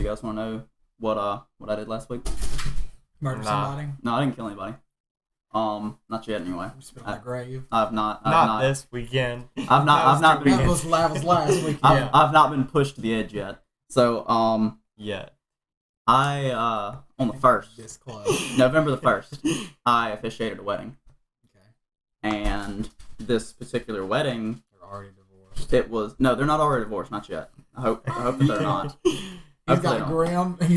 you guys want to know what I did last week? Murder somebody? No, I didn't kill anybody. Not yet anyway. Spit on the grave. I've not this weekend. I've not been. That was last weekend. I've not been pushed to the edge yet. So I on the 1st, This close. November the 1st, I officiated a wedding. Okay. And this particular wedding, They're already divorced. no, they're not already divorced, not yet. I hope that they're not. He's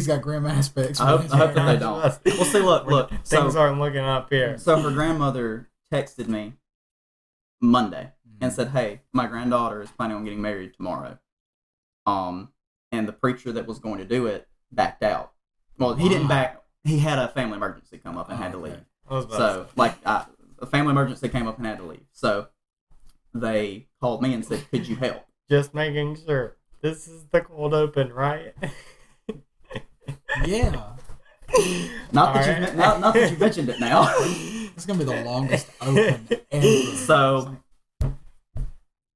got grim aspects. I hope that they don't. Well, see, look. Things aren't looking up here. So her grandmother texted me Monday and said, "Hey, my granddaughter is planning on getting married tomorrow." And the preacher that was going to do it backed out. Well, he didn't back. He had a family emergency come up and had to leave. So, a family emergency came up and had to leave. So they called me and said, "Could you help?" Just making sure. This is the cold open, right? Yeah. Not that you mentioned it now. It's going to be the longest open ever. So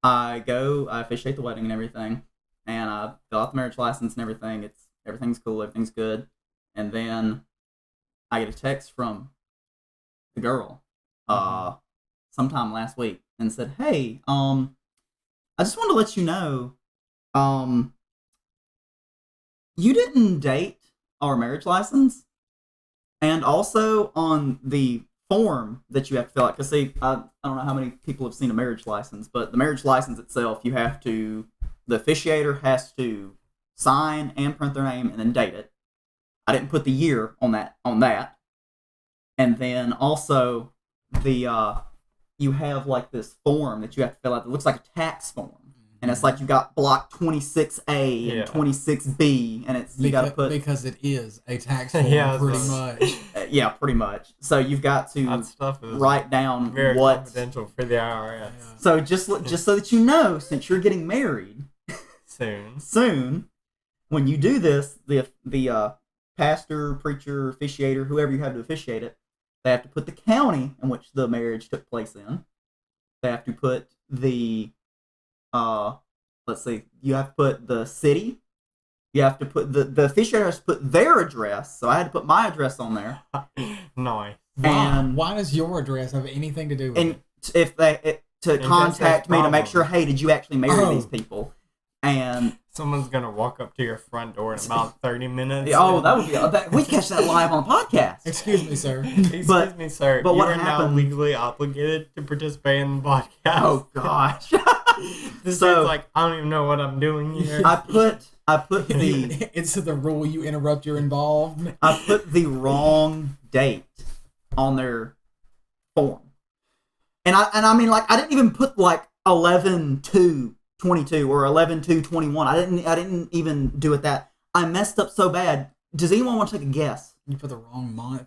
I officiate the wedding and everything, and I fill out the marriage license and everything. Everything's cool, everything's good. And then I get a text from the girl sometime last week and said, "Hey, I just wanted to let you know, you didn't date our marriage license, and also on the form that you have to fill out." Because see, I don't know how many people have seen a marriage license, but the marriage license itself, the officiator has to sign and print their name and then date it. I didn't put the year on that, and then also you have like this form that you have to fill out that looks like a tax form. And it's like you got block 26A and 26B, and you got to put... Because it is a tax form, pretty much. Yeah, pretty much. So you've got to write down very what... confidential for the IRS. Yeah. So just so that you know, since you're getting married... Soon, when you do this, the pastor, preacher, officiator, whoever you have to officiate it, they have to put the county in which the marriage took place in. They have to put the... let's see, you have to put the city, you have to put the officiator has to put their address, so I had to put my address on there. Nice. And why does your address have anything to do with it? If to contact me to make sure, hey, did you actually marry these people? And someone's gonna walk up to your front door in about 30 minutes. That would be we catch that live on the podcast. Excuse me, sir. Excuse me, sir. But you what are happened? Now legally obligated to participate in the podcast. Oh gosh. This is like, I don't even know what I'm doing here. I put the it's the rule you interrupt, you're involved. I put the wrong date on their form, and I mean, like, I didn't even put like 11/2/22 or 11/2/21. I didn't even do it that. I messed up so bad. Does anyone want to take a guess? You put the wrong month.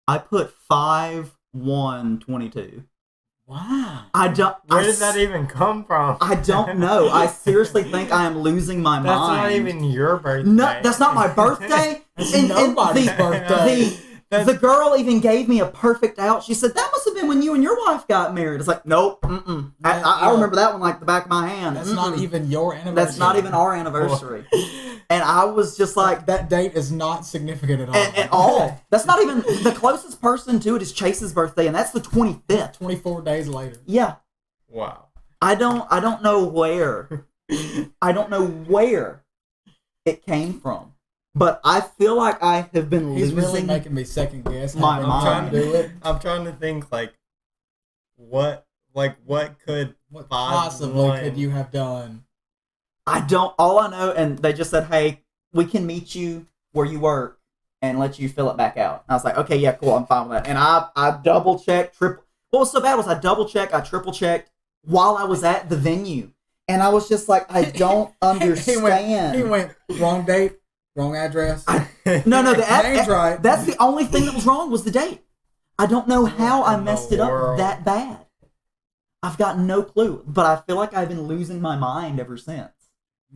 I put 5/1/22. Wow. Where did that even come from? I don't know. I seriously think I am losing my mind. That's not even your birthday. No, that's not my birthday. It's nobody's birthday. The girl even gave me a perfect out. She said, "That must have been when you and your wife got married." It's like, nope. I remember that one like the back of my hand. That's not even your anniversary. That's not even our anniversary. And I was just like... That date is not significant at all. At all. That's not even... The closest person to it is Chase's birthday, and that's the 25th. 24 days later. Yeah. Wow. I don't know where. I don't know where it came from. But I feel like I have been losing... He's really making me second guess. My mind. I'm trying to think, what possibly could you have done? All I know, and they just said, "Hey, we can meet you where you work and let you fill it back out." And I was like, "Okay, yeah, cool, I'm fine with that." And I double-checked, what was so bad was I double-checked, I triple-checked while I was at the venue. And I was just like, I don't understand. He went, wrong date, wrong address. No, the name's right. That's the only thing that was wrong was the date. I don't know how I messed it up that bad. I've got no clue, but I feel like I've been losing my mind ever since.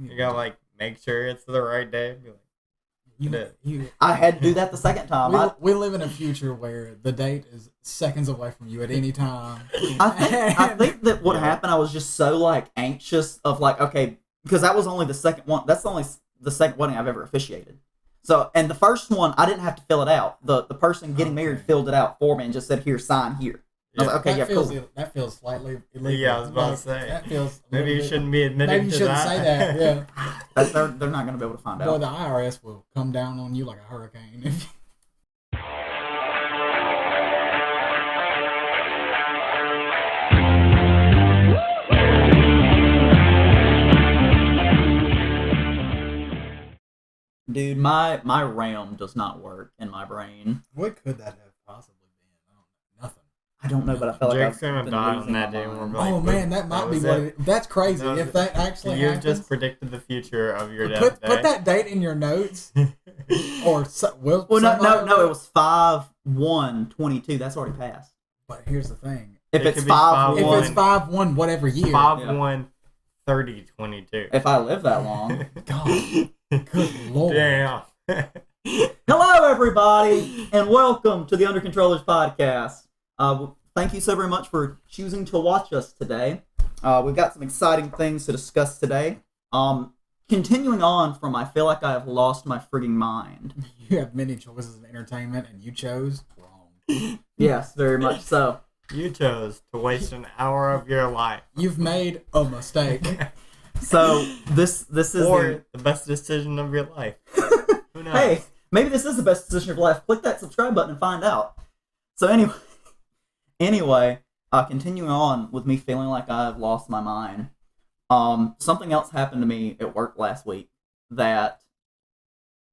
You gotta make sure it's the right day. I had to do that the second time. We live in a future where the date is seconds away from you at any time. I think that what happened, I was just so anxious of okay, because that was only the second one. That's the only the second wedding I've ever officiated. So, and the first one, I didn't have to fill it out. The person getting married filled it out for me and just said, "Here, sign here." I was like, "Okay, cool." That feels slightly illegal. Yeah, I was about to say. That feels Maybe you shouldn't be admitting Maybe you shouldn't say that. Yeah. They're not going to be able to find Boy, out. the IRS will come down on you like a hurricane. Dude, my RAM does not work in my brain. What could that have possibly been? Nothing. I don't know, but I feel like Jake's I've gonna been die losing on that my day when mind. we're like, Oh man, that might be was what it. it. That's crazy. That was If that actually You've happens, just predicted the future of your put death. that date in your notes. Or Well, no, it was 5/1/22. That's already passed. But here's the thing: If It it's could be 5/1, if it's 5/1, whatever year, 5/1/30/22. if I live that long. God, good lord! Damn. Hello, everybody, and welcome to the Under Controllers podcast. Thank you so very much for choosing to watch us today. We've got some exciting things to discuss today. Continuing on from I feel like I have lost my frigging mind. You have many choices in entertainment, and you chose wrong. Yes, very much so. You chose to waste an hour of your life. You've made a mistake. So this is Or the best decision of your life. Who knows? Hey, maybe this is the best decision of your life. Click that subscribe button and find out. So anyway, continuing on with me feeling like I've lost my mind. Something else happened to me at work last week that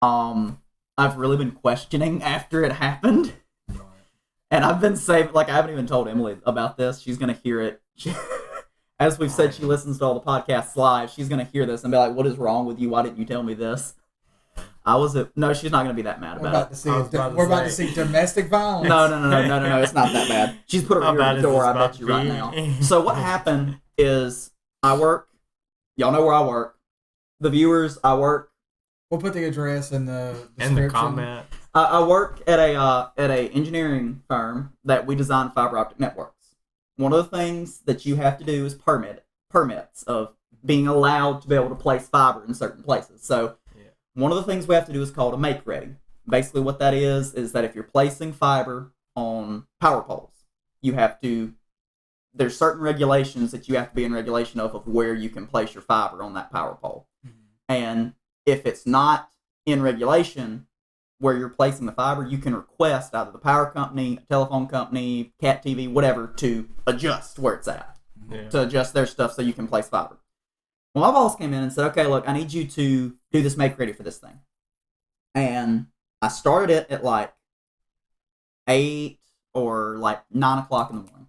I've really been questioning after it happened. And I've been saving, like, I haven't even told Emily about this. She's going to hear it. As we've said, she listens to all the podcasts live. She's going to hear this and be like, what is wrong with you? Why didn't you tell me this? No, she's not going to be that mad about it. We're about to see domestic violence. No, it's not that bad. She's put her How ear bad to is the door, this I about bet you to right be? now. So what happened is, I work, y'all know where I work. The viewers, I work. We'll put the address in the In description. the comment. I work at a engineering firm that we design fiber optic networks. One of the things that you have to do is permits of being allowed to be able to place fiber in certain places. So one of the things we have to do is called a make ready. Basically what that is that if you're placing fiber on power poles, there's certain regulations that you have to be in regulation of where you can place your fiber on that power pole. Mm-hmm. And if it's not in regulation where you're placing the fiber, you can request either the power company, telephone company, Cat TV, whatever, to adjust where it's at. Yeah. To adjust their stuff so you can place fiber. Well, my boss came in and said, okay, look, I need you to do this make ready for this thing. And I started it at like 8 or like 9 o'clock in the morning.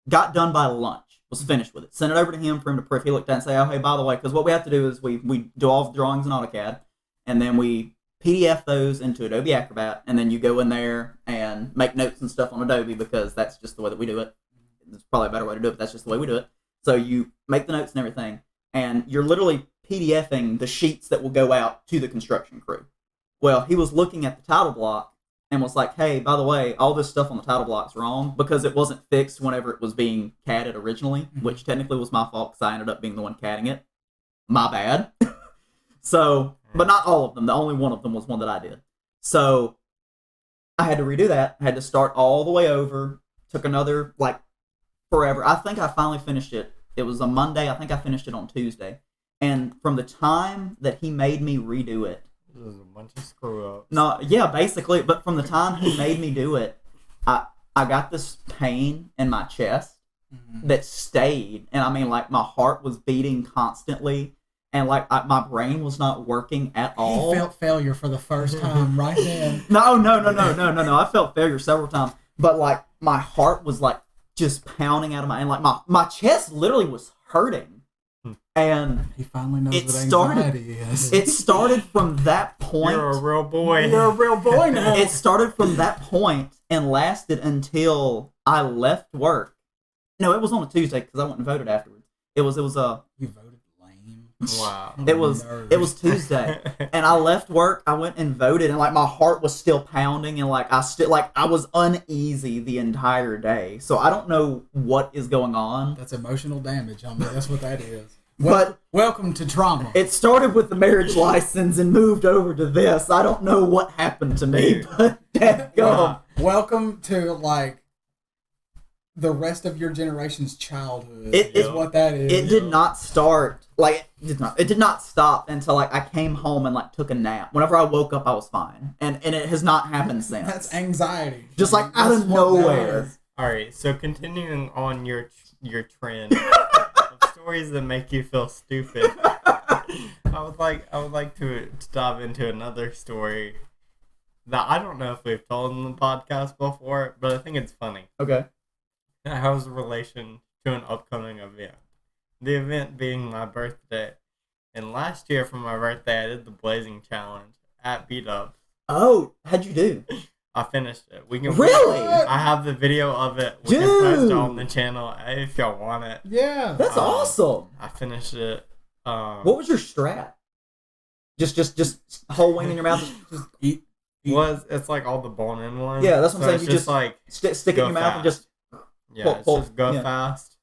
Got done by lunch. Was finished with it. Sent it over to him for him to proof. He looked at it and say, oh, hey, by the way, because what we have to do is we do all the drawings in AutoCAD, and then we PDF those into Adobe Acrobat, and then you go in there and make notes and stuff on Adobe because that's just the way that we do it. There's probably a better way to do it, but that's just the way we do it. So you make the notes and everything, and you're literally PDFing the sheets that will go out to the construction crew. Well, he was looking at the title block and was like, hey, by the way, all this stuff on the title block is wrong because it wasn't fixed whenever it was being CAD'd originally, which technically was my fault because I ended up being the one CADing it. My bad. So, but not all of them. The only one of them was one that I did. So I had to redo that. I had to start all the way over. Took another, forever. I think I finally finished it. It was a Monday. I think I finished it on Tuesday. And from the time that he made me redo it, This is a bunch of screw-ups. no, yeah, basically. But from the time he made me do it, I got this pain in my chest that stayed. And I mean, my heart was beating constantly. And, my brain was not working at all. He felt failure for the first time right then. No. I felt failure several times. But, my heart was, just pounding out of my... And, my chest literally was hurting. And he finally knows what started, anxiety is. It started from that point. You're a real boy. You're a real boy now. It started from that point and lasted until I left work. No, it was on a Tuesday because I went and voted afterwards. It was a... You voted lame. Wow. It was Tuesday, and I left work. I went and voted, and my heart was still pounding, and I was uneasy the entire day. So I don't know what is going on. That's emotional damage. I mean, that's what that is. But welcome to trauma. it started with the marriage license and moved over to this. I don't know what happened to me, but dadgum. Welcome to like the rest of your generation's childhood. It is what that is. It did not start it did not stop until like I came home and like took a nap. Whenever I woke up, I was fine, and it has not happened since. That's anxiety. Just like out of nowhere. All right, so continuing on your trend of stories that make you feel stupid, I would like to dive into another story that I don't know if we've told in the podcast before, but I think it's funny. Okay. It has a relation to an upcoming event. The event being my birthday. And last year for my birthday, I did the blazing challenge at B-Dubs. Oh, how'd you do? I finished it. We can Really? I have the video of it. We can post it on the channel if y'all want it. Yeah. That's awesome. I finished it. What was your strat? Just whole wing in your mouth? Just eat. It's like all the bone-in ones. Yeah, that's what I'm saying. It's You just like stick it in go your mouth and fast. just... it's just go yeah. fast.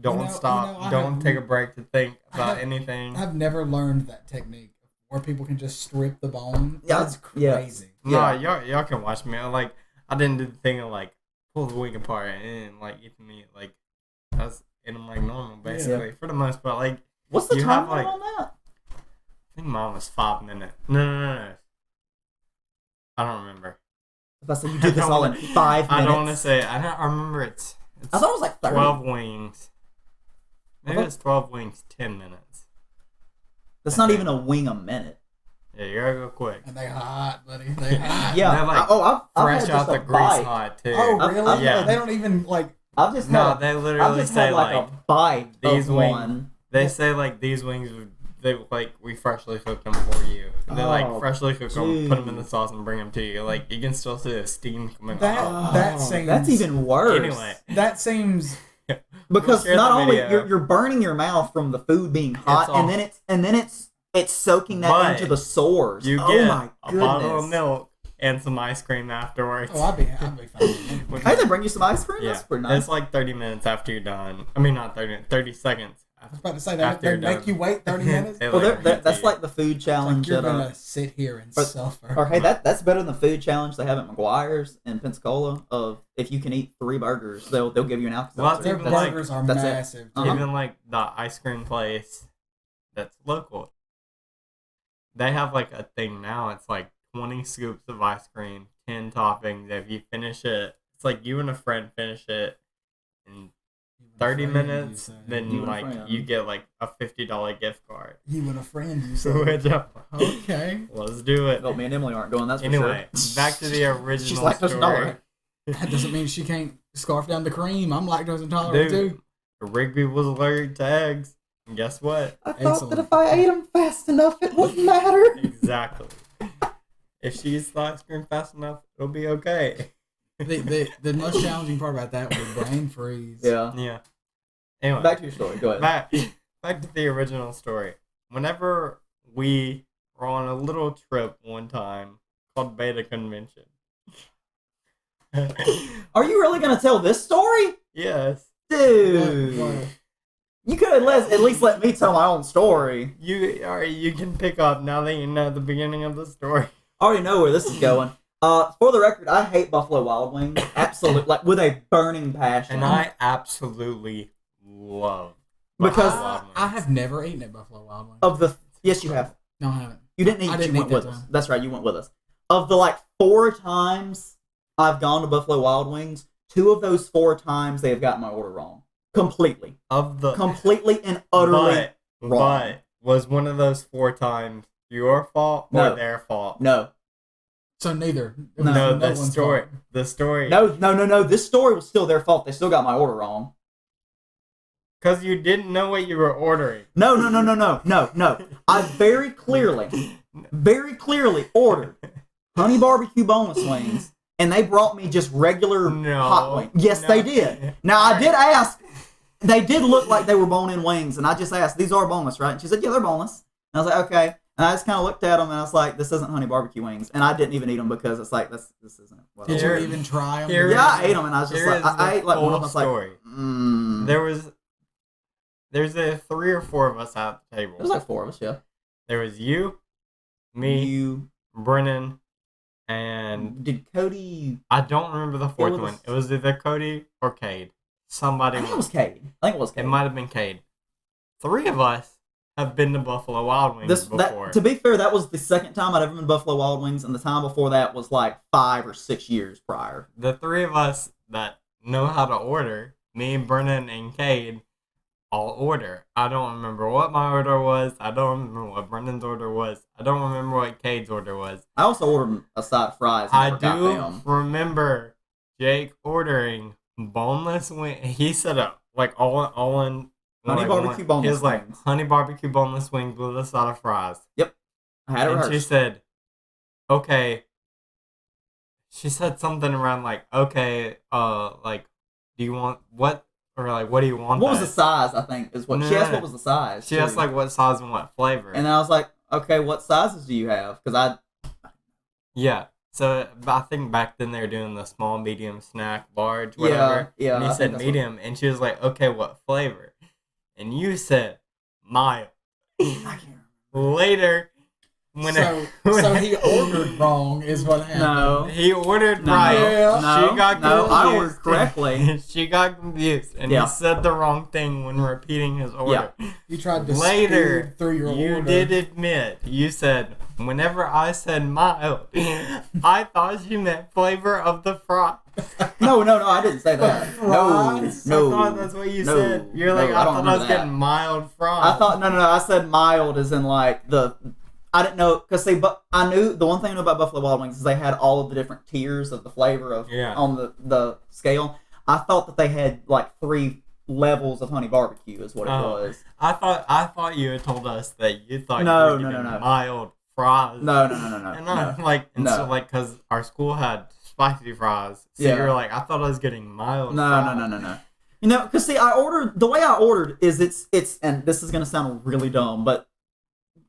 Don't stop. Don't take a break to think about anything. I've never learned that technique where people can just strip the bone. Yeah, That's crazy. No, y'all can watch me. Like, I didn't do the thing of like pull the wing apart and like eat the meat. Like that's and I'm like normal basically for the most part. Like, What's the you time have, like, on that? I think mine was 5 minutes. No. I don't remember. If I said you did this all in 5 minutes. I don't want to say. I remember it's I thought it was like 30. 12 wings. Maybe it's 12 wings, 10 minutes. That's not even a wing a minute. Yeah, you gotta go quick. And they hot, buddy. They hot. Yeah. They're like I've fresh had out just the a grease bite. hot too. Oh, really? Yeah. They don't even like. I've just No, had, they I've literally just say had like a bite these of wings. one. They say like these wings, they like we freshly cooked them for you. They like Oh, freshly cook them, put them in the jeez. sauce, and bring them to you. Like you can still see the steam coming That- out. that seems- That's even worse. Anyway, That seems. Because share not the only video. you're burning your mouth from the food being hot, It's and then it's soaking that But into the sores. you Oh get my a goodness. bottle of milk and some ice cream afterwards. Oh, I'd be fine. Hey, they bring you some ice cream. Yeah, That's pretty nice. it's like 30 minutes after you're done. I mean, not 30 minutes, 30 seconds. I was about to say that After they you're make done. you wait 30 minutes. They, Well, like, that's reheat like you. the food Like challenge. you're at, gonna sit here and or- suffer. or hey, that's better than the food challenge they have at McGuire's in Pensacola. Of if you can eat 3 burgers, they'll give you an alcohol. Well, that's Their even like- burgers are that's it. massive. Uh-huh. Even like the ice cream place that's local, they have like a thing now. It's like 20 scoops of ice cream, 10 toppings. If you finish it, it's like you and a friend finish it in 30 minutes. Then You and a like friend. you get like a $50 gift card. You and a friend, you So said. which I'm like, Okay. let's do it. Well, me and Emily aren't going. That's for Anyway, sure. back to the original She's lactose story. intolerant. That doesn't mean she can't scarf down the cream. I'm lactose intolerant Dude, too. Rigby was allergic to eggs. And guess what? I thought Excellent. that if I ate them fast enough, it wouldn't matter. Exactly. If she eats the ice cream fast enough, it'll be okay. The most challenging part about that was brain freeze. Yeah. Yeah. Anyway, Back to your story. Go ahead. back to the original story. Whenever we were on a little trip one time called Beta Convention. Are you really gonna tell this story, Yes. dude? What? You could at least let me tell my own story. You can pick up now that you know the beginning of the story. I already know where this is going. For the record, I hate Buffalo Wild Wings. Absolutely, like with a burning passion. And I absolutely love Because- Buffalo Wild Wings. I have never eaten at Buffalo Wild Wings. of the yes, you have. No, I haven't. You didn't eat. I didn't you eat went that with us. time. That's right. You went with us. Of the like 4 times I've gone to Buffalo Wild Wings, 2 of those 4 times they have gotten my order wrong. Completely and utterly wrong. But was one of those 4 times your fault or No. their fault? No. So neither. It was No, The one's story. fault. The story. No. This story was still their fault. They still got my order wrong. Because you didn't know what you were ordering. No. I very clearly ordered honey barbecue boneless wings, and they brought me just regular No. hot wings. Yes, No. they did. Now, I did ask. They did look like they were bone-in wings, and I just asked, these are boneless, right? And she said, yeah, they're boneless. And I was like, okay. And I just kind of looked at them, and I was like, this isn't honey barbecue wings. And I didn't even eat them because it's like, this isn't. What I Did you Here- even try them? here Yeah, I ate them, and I was just Here like, is the I ate like one full of them. I was like, story. mm. There was there's 3 or 4 of us at the table. There's like 4 of us, yeah. There was you, me, You Brennan, and did Cody. I don't remember the 4th was- one. It was either Cody or Cade. Somebody. I think it was Cade. It might have been Cade. 3 of us have been to Buffalo Wild Wings before. To be fair, that was the second time I'd ever been to Buffalo Wild Wings, and the time before that was like 5 or 6 years prior. The 3 of us that know how to order, me, Brennan, and Cade, all order. I don't remember what my order was. I don't remember what Brennan's order was. I don't remember what Cade's order was. I also ordered a side of fries. I do remember Jake ordering boneless wing. He said like all in honey barbecue boneless He was like wings. honey barbecue boneless wings with a side of fries. Yep, I had it And rehearsed. she said, "Okay." She said something around like, "Okay, like, do you want what?" Or like, what do you want? What was the size? I think is what she asked. What was the size? She asked like what size and what flavor. And I was like, okay, what sizes do you have? Because yeah. So I think back then they were doing the small, medium, snack, large, whatever. Yeah. And he said medium, and she was like, okay, what flavor? And you said mild. I can't remember. Later, So he ordered wrong, is what happened. No, he ordered no, right. no, She got no, confused. I ordered correctly. She got confused, and Yeah. he said the wrong thing when repeating his order. You tried to Later, speed through your you order. did admit, you said, whenever I said mild, I thought you meant flavor of the fry. No, I didn't say that. Fries? No, I thought that's what you no, said. You're like, no, I don't thought I was remember that. getting mild fries. I thought no. I said mild as in like I didn't know because but I knew the one thing I knew about Buffalo Wild Wings is they had all of the different tiers of the flavor of on the scale. I thought that they had like 3 levels of honey barbecue is what it was. I thought you had told us that you thought No, you were getting no. mild fries. No. And I'm like, and so like, because our school had spicy fries, so Yeah. you're like, I thought I was getting mild. fries. No. You know, because see, the way I ordered is it's and this is gonna sound really dumb, but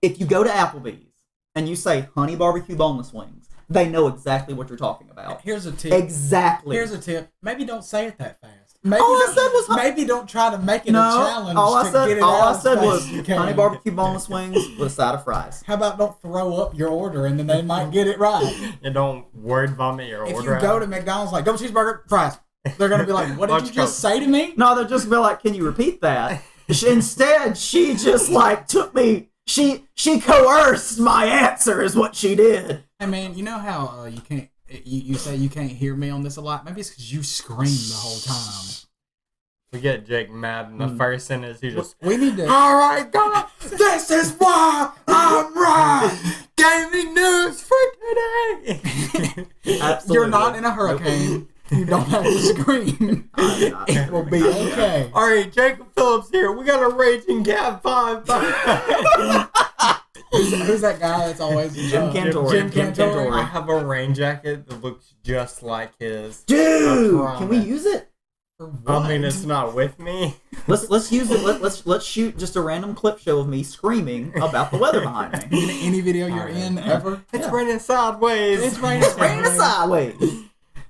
if you go to Applebee's and you say honey barbecue boneless wings, they know exactly what you're talking about. Here's a tip. Exactly. Here's a tip. Maybe don't say it that fast. Maybe All I said was maybe don't try to make it a challenge all I to said, get it all out I as said fast was as you can. honey barbecue boneless wings with a side of fries. How about don't throw up your order and then they might get it right. And don't word vomit your If order you go out. to McDonald's like double cheeseburger, fries, they're gonna be like, "What did Let's you just go. say to me?" No, they'll just be like, "Can you repeat that?" Instead, she just like took me. She coerced my answer, is what she did. Hey man, you know how you can't. You say you can't hear me on this a lot. Maybe it's because you scream the whole time. We get Jake mad in the first sentence. He just, We need to. all right, guys, this is why I'm right. Gaming news for today. Absolutely. You're not in a hurricane. You don't have to scream. It will be okay. All right, Jacob Phillips here. We got a Raging Gap 5. Who's that guy that's always Jim Cantor. Jim Cantor. I have a rain jacket that looks just like his. Dude, I can we promise. use it? I mean, it's not with me. Let's use it. Let's shoot just a random clip show of me screaming about the weather behind me. Any video you're in ever? It's Yeah. raining sideways. It's raining Raining sideways.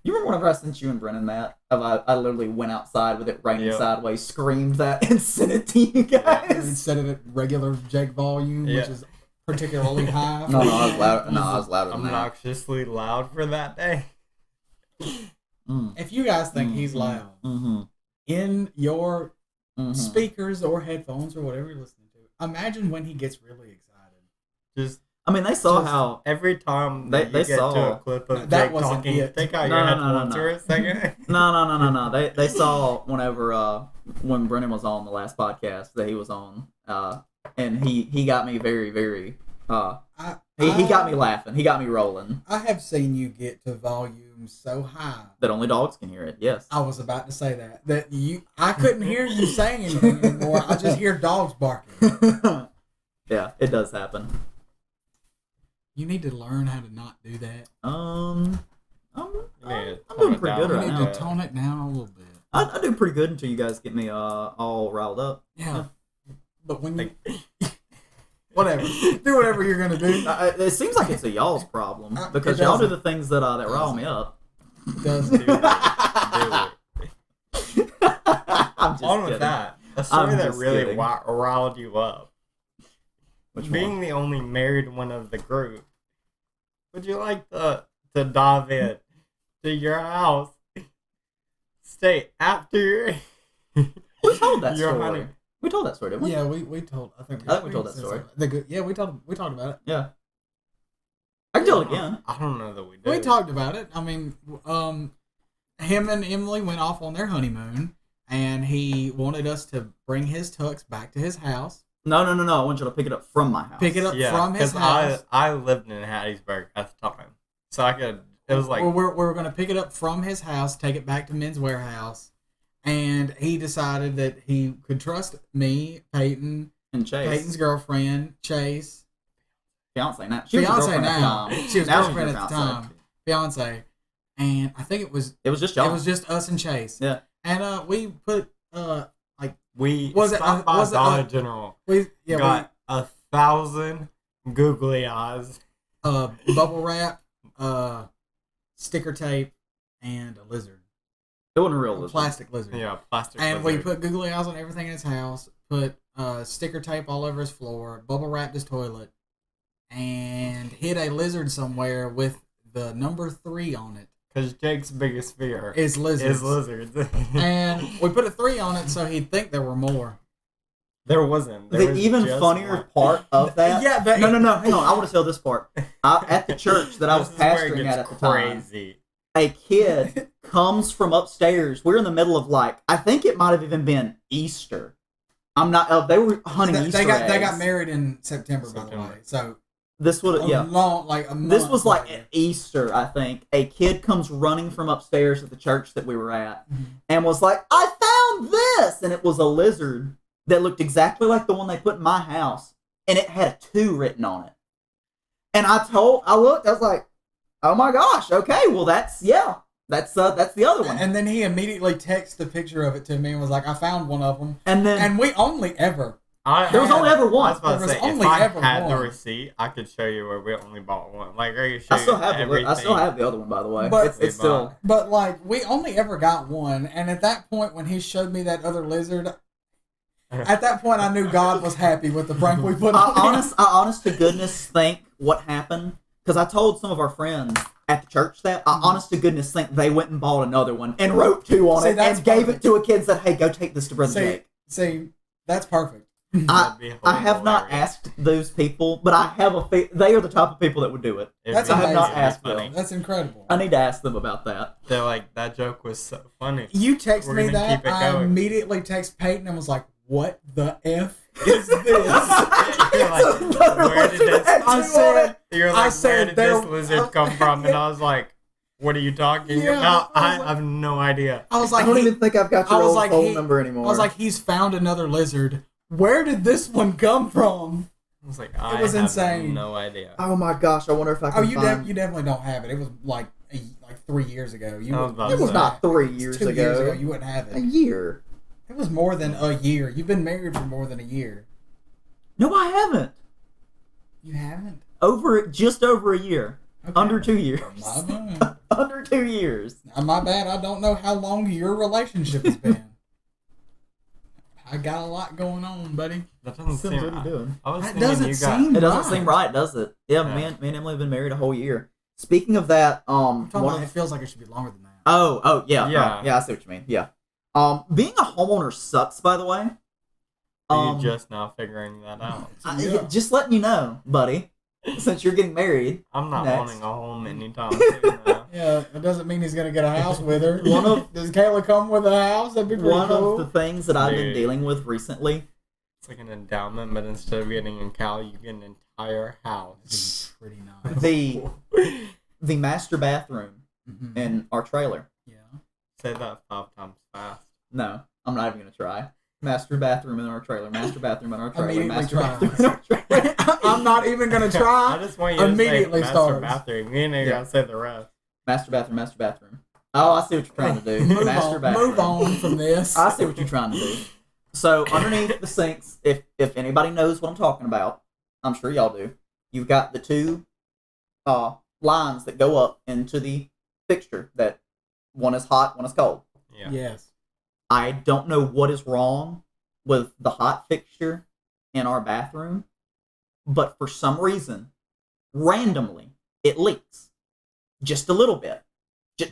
You remember whenever I sent you and Brennan that? I literally went outside with it raining Yep. sideways, screamed that, and sent it to you guys. Instead of at regular Jake volume, Yeah. which is particularly high. No, I was loud. No, I was louder than that. Obnoxiously loud for that day. If you guys think he's loud Mm-hmm. in your Mm-hmm. speakers or headphones or whatever you're listening to, imagine when he gets really excited. Just I mean, they saw Just- how. every time They- that they you get to saw- a clip of That Jake wasn't talking, it. take out No, your no, no, no, headphones no. for a second. No. They saw whenever when Brennan was on the last podcast that he was on, and he got me very very. He got me laughing. He got me rolling. I have seen you get to volume so high. That only dogs can hear it. Yes. I was about to say that I couldn't hear you saying anything anymore. I just hear dogs barking. Yeah, it does happen. You need to learn how to not do that. I'm Yeah, doing pretty good You right need now. to tone it down a little bit. I do pretty good until you guys get me all riled up. Yeah. But when you... Whatever. Do whatever you're going to do. It seems like it's a y'all's problem because It y'all do doesn't. the things that rile me up. Does Do it. I'm just On with kidding. that. A story I'm that just really kidding. riled you up. Which Being one? the only married one of the group, would you like to dive in to your house, stay after your We told that your story. honey? We told that story, didn't we? Yeah, we told. I think we told that said story. something. Yeah, we talked about it. Yeah. I can tell it again. I don't know that we did. We talked about it. I mean, him and Emily went off on their honeymoon, and he wanted us to bring his tux back to his house. No. I want you to pick it up from my house. Pick it up from his house. I lived in Hattiesburg at the time, so I could. It was like we're going to pick it up from his house, take it back to Men's Warehouse, and he decided that he could trust me, Peyton, And Chase. Peyton's girlfriend, Chase, Fiance now. She was your fiance girlfriend at the now. time. She was Now she's girlfriend your at the fiance. time, fiance, and I think it was just y'all. It was just us and Chase. Yeah. And we put we was it- stopped by was it, Dollar General. Got 1,000 googly eyes. Bubble wrap, sticker tape, and a lizard. It wasn't a real A lizard. plastic lizard. Yeah, plastic. And lizard. we put googly eyes on everything in his house, put sticker tape all over his floor, bubble wrapped his toilet, and hid a lizard somewhere with the number 3 on it. Because Jake's biggest fear Is lizards. is lizards. And we put a 3 on it so he'd think there were more. There wasn't. There The was even just funnier one. part of that. Yeah, No. Hang on. I want to tell this part. At the church that I was This is where it pastoring gets at the time, crazy. a kid comes from upstairs. We're in the middle of I think it might have even been Easter. I'm not. They were hunting Easter They got eggs. married in September, by the way. So This would a month This was like later. at Easter, I think. A kid comes running from upstairs at the church that we were at and was like, "I found this!" And it was a lizard that looked exactly like the one they put in my house, and it had a 2 written on it. And I looked, I was like, "Oh my gosh, okay, well that's the other one." And then he immediately texted the picture of it to me and was like, "I found one of them." And then And we only ever there was only ever I one. was about There to was say, only if I ever had the one. receipt, I could show you where we only bought one. Like, are you I sure? still have the other one, by the way. But- It's still. But like we only ever got one, and at that point when he showed me that other lizard, at that point I knew God was happy with the prank we put on him. I honest to goodness think what happened, because I told some of our friends at the church that I honest to goodness think they went and bought another one and wrote 2 on See, it that's and gave perfect. it to a kid and said, "Hey, go take this to Brother Jake." See, that's perfect. That'd be I have not hilarious. asked those people, but I have they are the type of people that would do it. It'd That's be- I have not amazing. asked funny. them. That's incredible. I need to ask them about that. They're like, that joke was so funny. You text We're me gonna that, keep it I going. immediately text Peyton and was like, "What the F is this?" You're like, where did this? I said, You're like, I where said did there- this lizard come from? And I was like, what are you talking Yeah, about? I I was like- have no idea. I was I like, don't even think I've got I your was old like, phone he- number anymore. I was like, he's found another lizard. Where did this one come from? I was like, I was have insane. no idea. "Oh my gosh, I wonder if I can Oh, you find." you definitely don't have it. It was like 3 years ago. You I was would- about It to was say. not 3 It's years 2 ago. years ago. You wouldn't have A it. year. It was more than a year. You've been married for more than a year. No, I haven't. You haven't. Just over a year. Okay. Under 2 years. My bad. Under 2 years. My bad. I don't know how long your relationship has been. I got a lot going on, buddy. That doesn't Sims, seem what are you right. doing? I was That thinking doesn't you got. seem- It doesn't Right. seem right, does it? Yeah, Yeah. me and Emily have been married a whole year. Speaking of that, I'm talking one about, of- it feels like it should be longer than that. oh, yeah, Yeah. yeah, I see what you mean. Yeah, being a homeowner sucks, by the way. Are you just now figuring that out? Yeah. Just letting you know, buddy, since you're getting married. I'm not Next. owning a home anytime soon. Now. Yeah, it doesn't mean he's gonna get a house with her. One of- Does Kayla come with a house? That'd be pretty One cool. of the things that I've been Dude. dealing with recently, It's like an endowment, but instead of getting a cow, you get an entire house. Pretty nice. the master bathroom Mhm. in our trailer. Yeah. Say that 5 times fast. No, I'm not even gonna try. Master bathroom in our trailer. Master bathroom in our trailer. Immediately Master try. bathroom in our trailer. I'm not even gonna I try. just want you to Immediately say master starts. bathroom. Me and you Yeah. gotta say the rest. Master bathroom. Master bathroom. Oh, I see what you're trying to do. Move Master on. bathroom. Move on from this. I see what you're trying to do. So underneath the sinks, if anybody knows what I'm talking about, I'm sure y'all do. You've got the 2 lines that go up into the fixture. That one is hot, one is cold. Yeah. Yes. I don't know what is wrong with the hot fixture in our bathroom, but for some reason, randomly, it leaks. Just a little bit.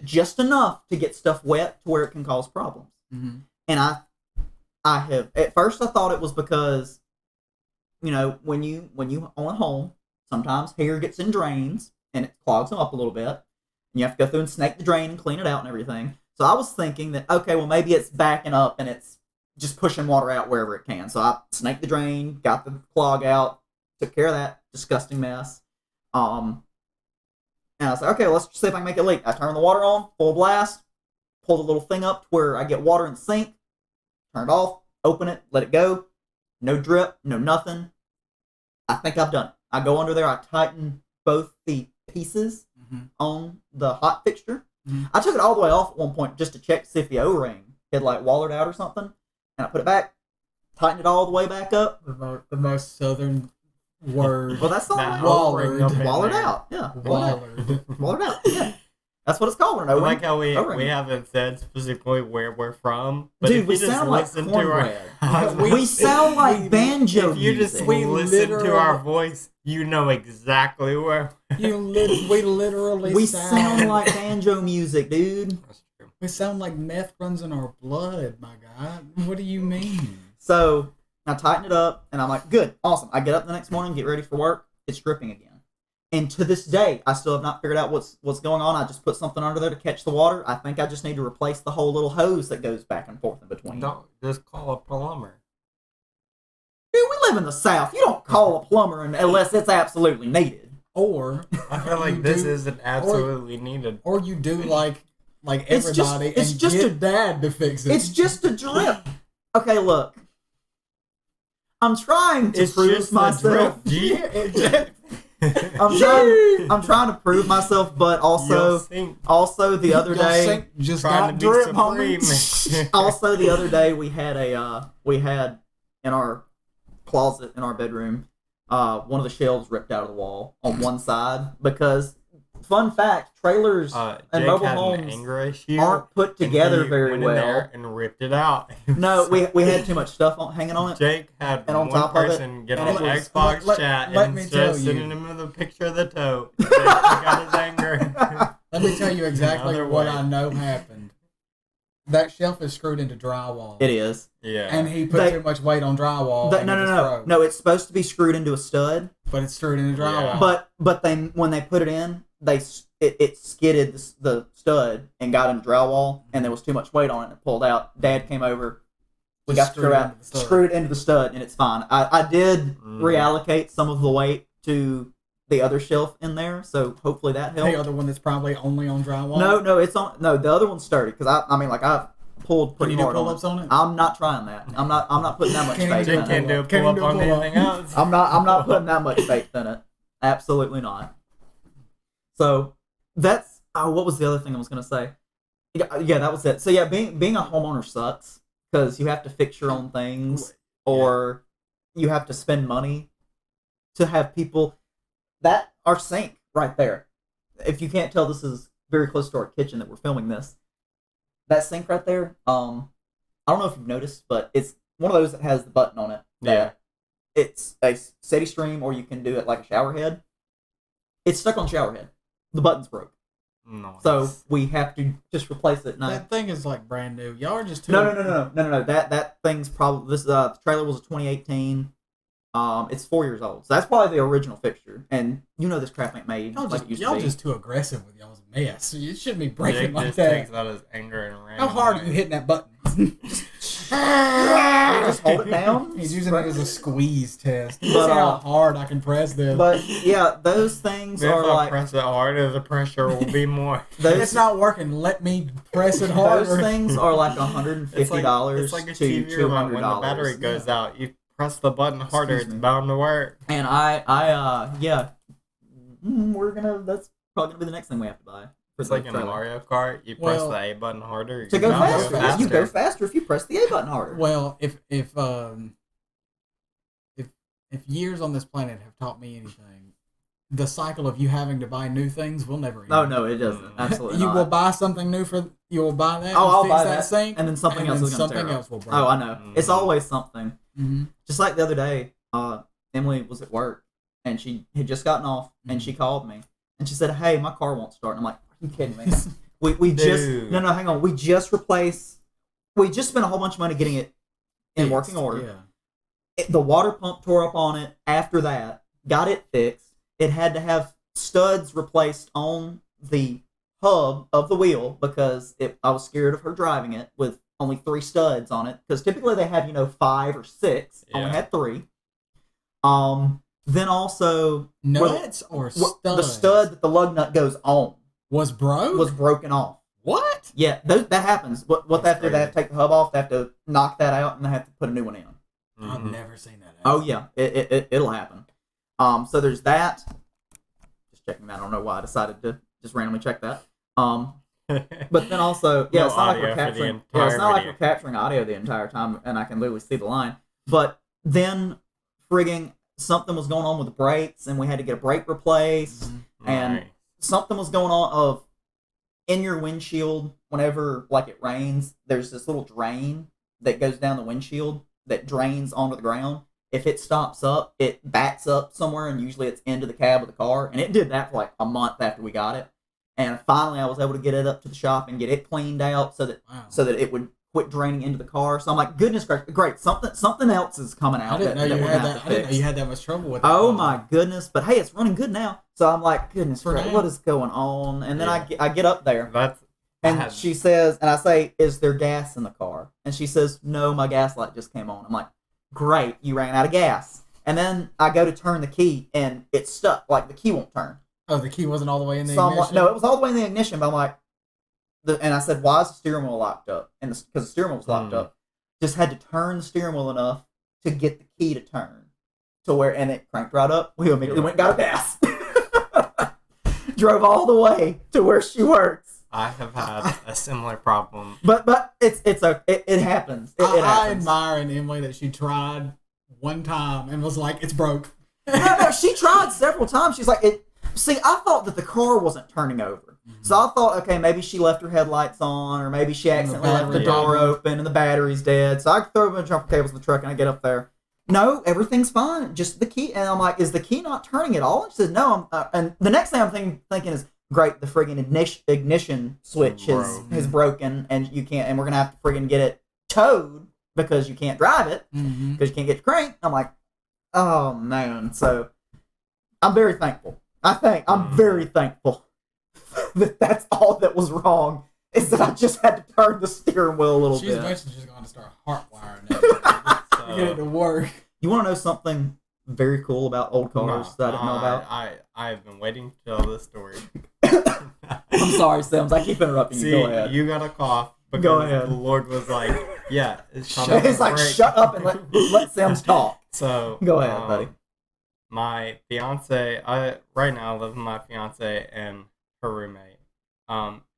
Just enough to get stuff wet to where it can cause problems. Mm-hmm. And I have, at first I thought it was because, when you own a home, sometimes hair gets in drains and it clogs them up a little bit. And you have to go through and snake the drain and clean it out and everything. So I was thinking that, okay, well, maybe it's backing up and it's just pushing water out wherever it can. So I snaked the drain, got the clog out, took care of that disgusting mess. And I was like, okay, let's see if I can make it leak. I turn the water on, full blast, pull the little thing up to where I get water in the sink, turn it off, open it, let it go. No drip, no nothing. I think I've done it. I go under there, I tighten both the pieces on the hot fixture. Mm-hmm. I took it all the way off at one point just to check to see if the O-ring had wallered out or something. And I put it back, tightened it all the way back up. The most southern word. Well, that's not wallered. Wallered out. Yeah. Wallered out. Yeah. That's what it's called. I like how we haven't said specifically where we're from. But dude, we sound like cornbread. We sound like banjo If you just listen to our voice, you know exactly where. We literally sound like banjo music, dude. That's true. We sound like meth runs in our blood, my God. What do you mean? So I tighten it up, and I'm like, good, awesome. I get up the next morning, get ready for work. It's dripping again. And to this day, I still have not figured out what's going on. I just put something under there to catch the water. I think I just need to replace the whole little hose that goes back and forth in between. No, just call a plumber. Dude, we live in the South. You don't call a plumber unless it's absolutely needed. Or I feel like this isn't absolutely needed. Or you do like everybody it's just get a dad to fix it. It's just a drip. Okay, look. I'm trying to prove myself. I'm trying to prove myself, but also the other day, just got drip, homie. Also the other day we had in our closet in our bedroom, one of the shelves ripped out of the wall on one side because, fun fact, trailers and mobile homes aren't put together very well. Went in there and ripped it out. No, we had too much stuff hanging on it. Jake had and on one top person of get on the Xbox chat let and me tell just you. sending him the picture of the tote. Jake got his anger. Let me tell you exactly what I know happened. That shelf is screwed into drywall. It is. Yeah. And he put too much weight on drywall. No, it's supposed to be screwed into a stud. But it's screwed into drywall. Yeah. But when they put it in, it skidded the stud and got into drywall, and there was too much weight on it and it pulled out. Dad came over, we got screwed it into the stud, and it's fine. I did reallocate some of the weight to the other shelf in there, so hopefully that helped. The other one that's probably only on drywall? No, it's on. No, the other one's sturdy because I pulled pretty hard on it. Can you do pull-ups on it? I'm not trying that. I'm not putting that much faith in it. Can't do a pull-up on anything else. I'm not putting that much faith in it. Absolutely not. So that's what was the other thing I was gonna say? Yeah, that was it. So yeah, being a homeowner sucks because you have to fix your own things or you have to spend money to have people. That our sink right there. If you can't tell, this is very close to our kitchen that we're filming this. That sink right there. I don't know if you've noticed, but it's one of those that has the button on it. Yeah. It's a steady stream, or you can do it like a shower head. It's stuck on shower head. The button's broke. Nice. So we have to just replace it. No. That thing is like brand new. Y'all are just too... No. That thing's probably this. The trailer was a 2018. It's 4 years old, so that's probably the original fixture. And this crap ain't made like it used to be. Y'all just too aggressive with y'all's mess. You shouldn't be breaking Jake like just that. takes out his anger and rage. How hard are you hitting that button? Just hold it down. He's using it as a squeeze test. See But, how hard I can press this. But yeah, those things If are I like press it harder, the pressure will be more. It's not working. Let me press it harder. Those things are like $150 It's like a to TV remote $200 when the battery goes out. You press the button harder, Excuse it's me. bound to work. And that's probably gonna be the next thing we have to buy. It's like in Mario Kart, you press the A button harder. To go bound faster. You go faster if you press the A button harder. Well, if years on this planet have taught me anything, the cycle of you having to buy new things will never end. No, it doesn't. Absolutely You not. will buy something new You'll buy that. Oh, and I'll fix buy that that, sink, and then something else is gonna tear something up. else will break. Oh, I know. It's Mhm. always something. Mm-hmm. Just like the other day, Emily was at work, and she had just gotten off, and she called me, and she said, "Hey, my car won't start." And I'm like, "Are you kidding me? We just Dude. no, hang on. We just spent a whole bunch of money getting it in working order. Yeah. The water pump tore up on it. After that, got it fixed. It had to have studs replaced on the hub of the wheel because I was scared of her driving it with only 3 studs on it, because typically they have 5 or 6. Only Yeah. had 3. Then also Nuts or studs? the stud that the lug nut goes on was broke. was broken off. What? Yeah, that happens. What they have to do? They have to take the hub off. They have to knock that out, and they have to put a new one in. I've Mhm. never seen that. Oh yeah, it'll happen. So there's that. Just checking that. I don't know why I decided to just randomly check that. But then also, yeah, No it's not like audio we're for the capturing. entire It's not like video. we're capturing audio the entire time, and I can literally see the line. But then, frigging, something was going on with the brakes, and we had to get a brake replaced, and Nice. something was going on of in your windshield. Whenever like it rains, there's this little drain that goes down the windshield that drains onto the ground. If it stops up, it backs up somewhere, and usually it's into the cab of the car. And it did that for like a month after we got it. And finally, I was able to get it up to the shop and get it cleaned out so that it would quit draining into the car. So I'm like, goodness gracious, great, something else is coming out. I didn't know you we're had gonna have that. to I didn't know fix. you had that much trouble with it. Oh my goodness! But hey, it's running good now. So I'm like, goodness For gracious, now. what is going on? And then Yeah. I get up there. That's And bad. she says, and I say, "Is there gas in the car?" And she says, "No, my gas light just came on." I'm like, "Great, you ran out of gas." And then I go to turn the key, and it's stuck. Like the key won't turn. Oh, the key wasn't all the way in the So I'm like, ignition? no, it was all the way in the ignition. But I'm like, and I said, "Why is the steering wheel locked up?" And because the steering wheel was locked up, just had to turn the steering wheel enough to get the key to turn to where, and it cranked right up. We immediately went and got a gas. Drove all the way to where she works. I have had a similar problem. But it happens. It I happens. admire in Emily that she tried one time and was like, "It's broke." No, she tried several times. She's like, it. See, I thought that the car wasn't turning over. So I thought, okay, maybe she left her headlights on, or maybe she accidentally left the battery door died. open and the battery's dead. So I throw a bunch of jumper cables in the truck and I get up there. No, everything's fine. Just the key. And I'm like, is the key not turning at all? And she says, no. And the next thing I'm thinking is, great, the friggin' ignition switch has broken, and you can't, and we're gonna have to friggin' get it towed because you can't drive it because you can't get the crank. I'm like, oh man. So I'm very thankful. I'm very thankful that that's all that was wrong, is that I just had to turn the steering wheel a little She's bit. eventually just going to start heart wiring it to get it to work. You want to know something very cool about old cars that I didn't know about? I have been waiting to tell this story. I'm sorry, Sims. I keep interrupting you. See, Go ahead. you got a cough because Go ahead. the Lord was like, yeah, it's time He's to like, break. shut up and let Sims talk. So Go ahead, buddy. My fiance, right now I live with my fiance and her roommate.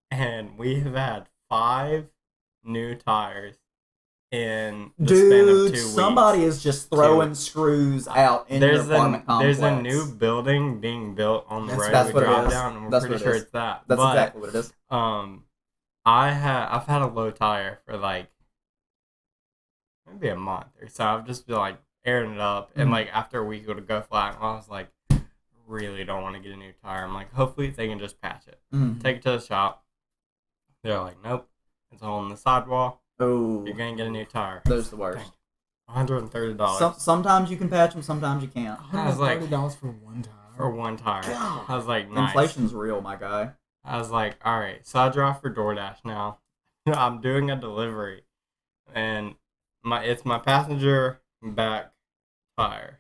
And we have had 5 new tires in the span of 2 Dude, weeks. somebody is just throwing screws out in your apartment complex. There's a new building being built on the road That's we what it drive is. down, and we're That's pretty what it sure is. it's that. That's But, exactly what it is. I've had a low tire for like maybe a month or so. I've just been like airing it up, and like after a week it'll go flat. And I was like, really don't want to get a new tire. I'm like, hopefully they can just patch it. Take it to the shop. They're like, nope, it's a hole in the sidewall. Oh, You're gonna get a new tire. those are the worst. $130 Sometimes you can patch them, sometimes you can't. I was like- $130 for one tire. for one tire. God. I was like, nice. Inflation's real, my guy. I was like, all right. So I drive for DoorDash now. I'm doing a delivery, and it's my passenger back tire.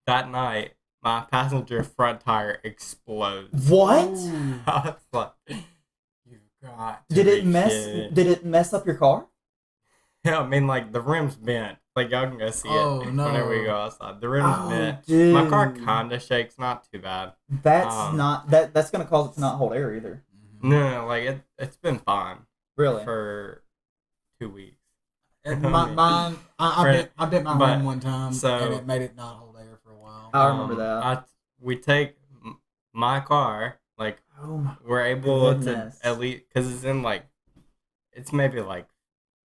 That night, my passenger front tire explodes. What? Ooh. I was like, you got to Did it be mess? kidding. Did it mess up your car? Yeah, I mean, like the rim's bent. Like y'all can go see Oh, it no. whenever we go outside. The rim's bent. Dude. My car kinda shakes, not too bad. That's Um, that's gonna cause it to not hold air either. No, like it's been fine Really? for 2 weeks. Mine, I bent my But- rim one time, so- and it made it not hold air for a while. I remember that. We take my car, Like, Oh my we're able goodness. to at least, because it's in like, it's maybe like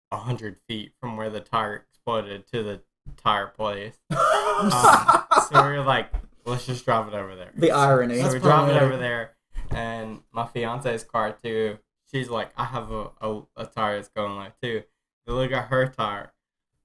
100 feet from where the tire exploded to the tire place. So we're like, let's just drive it over there. The irony. So That's we drive it poetic. over there, and my fiance's car too. She's like, I have a tire that's going like too. They look at her tire.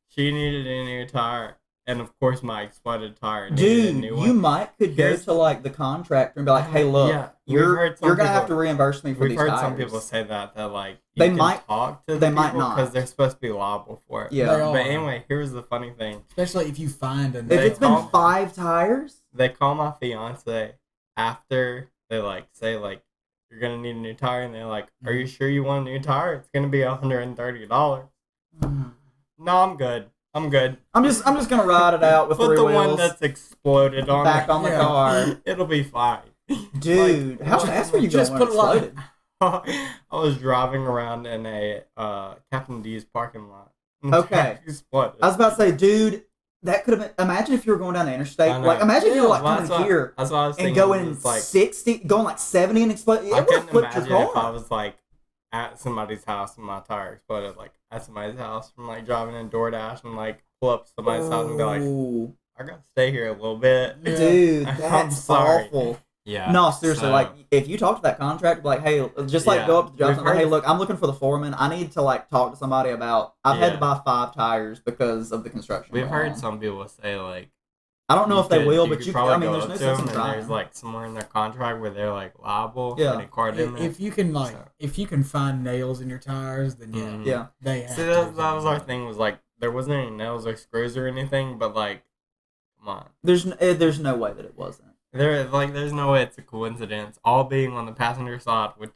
She needed a new tire, and of course my exploded tire needed a Dude, new you one. might could go Here's- to like the contractor and be like, "Hey, look, Yeah, we've you're heard some gonna have people- to reimburse me for We've these heard tires." some people say that like They you can might- talk to they the might people not. because they're supposed to be liable for it. Yeah. They are. But anyway, here's the funny thing. Especially if you find a If nail. it's been call- 5 tires, They call my fiance after they like say like you're gonna need a new tire, and they're like, "Are you sure you want a new tire? It's gonna be $130." No, I'm good. I'm good. I'm just gonna ride it out with Put 3 the wheels one that's exploded on back the- on the Yeah. car. It'll be fine. Dude, Like, how fast were you just going when it put a lot- exploded? I was driving around in a Captain D's parking lot. and Okay. it exploded. I was about to say, dude, that could have been. Imagine if you were going down the interstate. I know. Like, imagine if you were like Well, coming here that's what I was and thinking. going was, like 60, going like 70 and explode. It I would have couldn't flipped your imagine if I car. was like at somebody's house and my tire exploded, like at somebody's house from like driving in DoorDash and like pull up to somebody's house and be like, Ooh, I gotta stay here a little bit. Yeah. dude, I'm that's sorry. awful. Yeah. No, seriously, so- like if you talk to that contractor, like, hey, just like Yeah. go up to the job We've site, like, hey, heard- look, I'm looking for the foreman. I need to like talk to somebody about. I've had to Yeah. buy 5 tires because of the construction. We've going heard on. some people say like I don't know if they will, but could you. probably I mean, go there's up no to sense them in and trying. there's like somewhere in their contract where they're like liable Yeah. for any car damage. If you can like, So- if you can find nails in your tires, then yeah, Mhm. Yeah. they have. See, to that do was our something. thing. Was like there wasn't any nails or screws or anything, but like, come on. There's no way that it wasn't. There's no way it's a coincidence. All being on the passenger side, which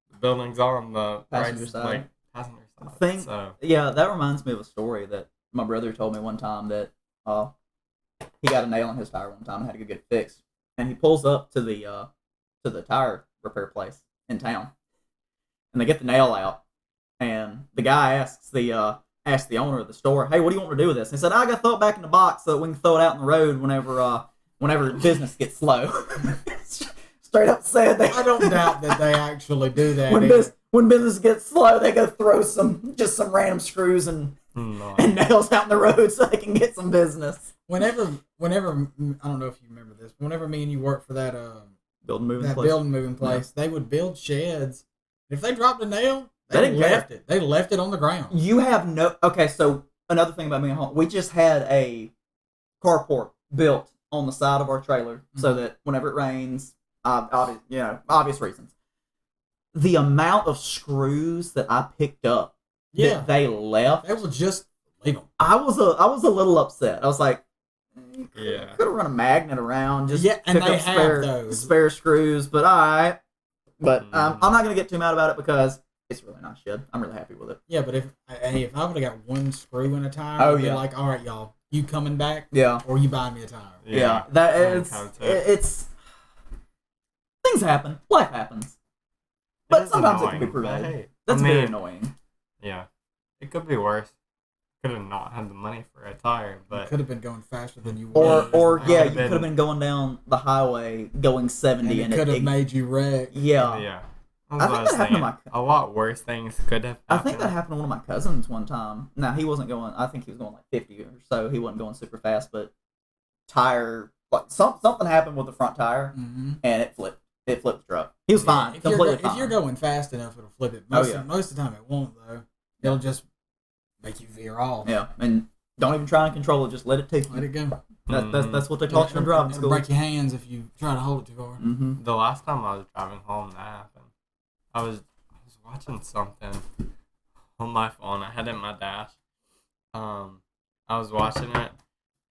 the building's on the Passenger right, side. like passenger side. Think- So Yeah, that reminds me of a story that my brother told me one time that he got a nail in his tire one time and had to go get it fixed. And he pulls up to the tire repair place in town, and they get the nail out, and the guy asks the owner of the store, "Hey, what do you want me to do with this?" And he said, "I got to throw it back in the box so that we can throw it out in the road whenever business gets slow." Straight up said they. I don't doubt that they actually do that. When business gets slow, they go throw some random screws and no. nails out in the road so they can get some business. Whenever I don't know if you remember this, but whenever me and you worked for that Building moving that place. building moving place, they would build sheds. If they dropped a nail, They they didn't care. left it. They left it on the ground. You have no. Okay, so another thing about being at home, we just had a carport built on the side of our trailer so that whenever it rains, obvious reasons. The amount of screws that I picked up Yeah, that they left, they will just leave them. I was a little upset. I was like, Yeah. could have run a magnet around, just Yeah, and pick they up have those. spare screws, but alright. But Mm. I'm not gonna get too mad about it because it's a really nice shed. I'm really happy with it. Yeah, but if I would have got one screw in a tire, Oh, I'd be yeah. like, all right, y'all, you coming back Yeah. or you buying me a tire? Yeah, that I'm it's kind of it's things happen, life happens, but is sometimes it can be annoying, but prevented. hey, That's I very mean, annoying. Yeah, it could be worse. Could have not had the money for a tire, but Could have been going faster than you Or were. or I yeah, could've you could have been going down the highway going 70 and and it could have made you wreck. yeah. yeah. I That's think what was that happened to thinking. my- A lot worse things could have I happened. think that happened to one of my cousins one time. Now he wasn't going. I think he was going like 50 or so. He wasn't going super fast, but tire like something happened with the front tire Mm-hmm. and it flipped. It flipped the truck. He was fine, If completely if you're fine. going fast enough, it'll flip it. Oh, Most, yeah. most of the time, it won't though. It'll just make you veer off. Yeah, and don't even try and control it. Just let it take Let you. it go. That's what they taught you in driving It'll school. break your hands if you try to hold it too hard. Mm-hmm. The last time I was driving home, that happened. I was watching something on my phone. I had it in my dash. I was watching it,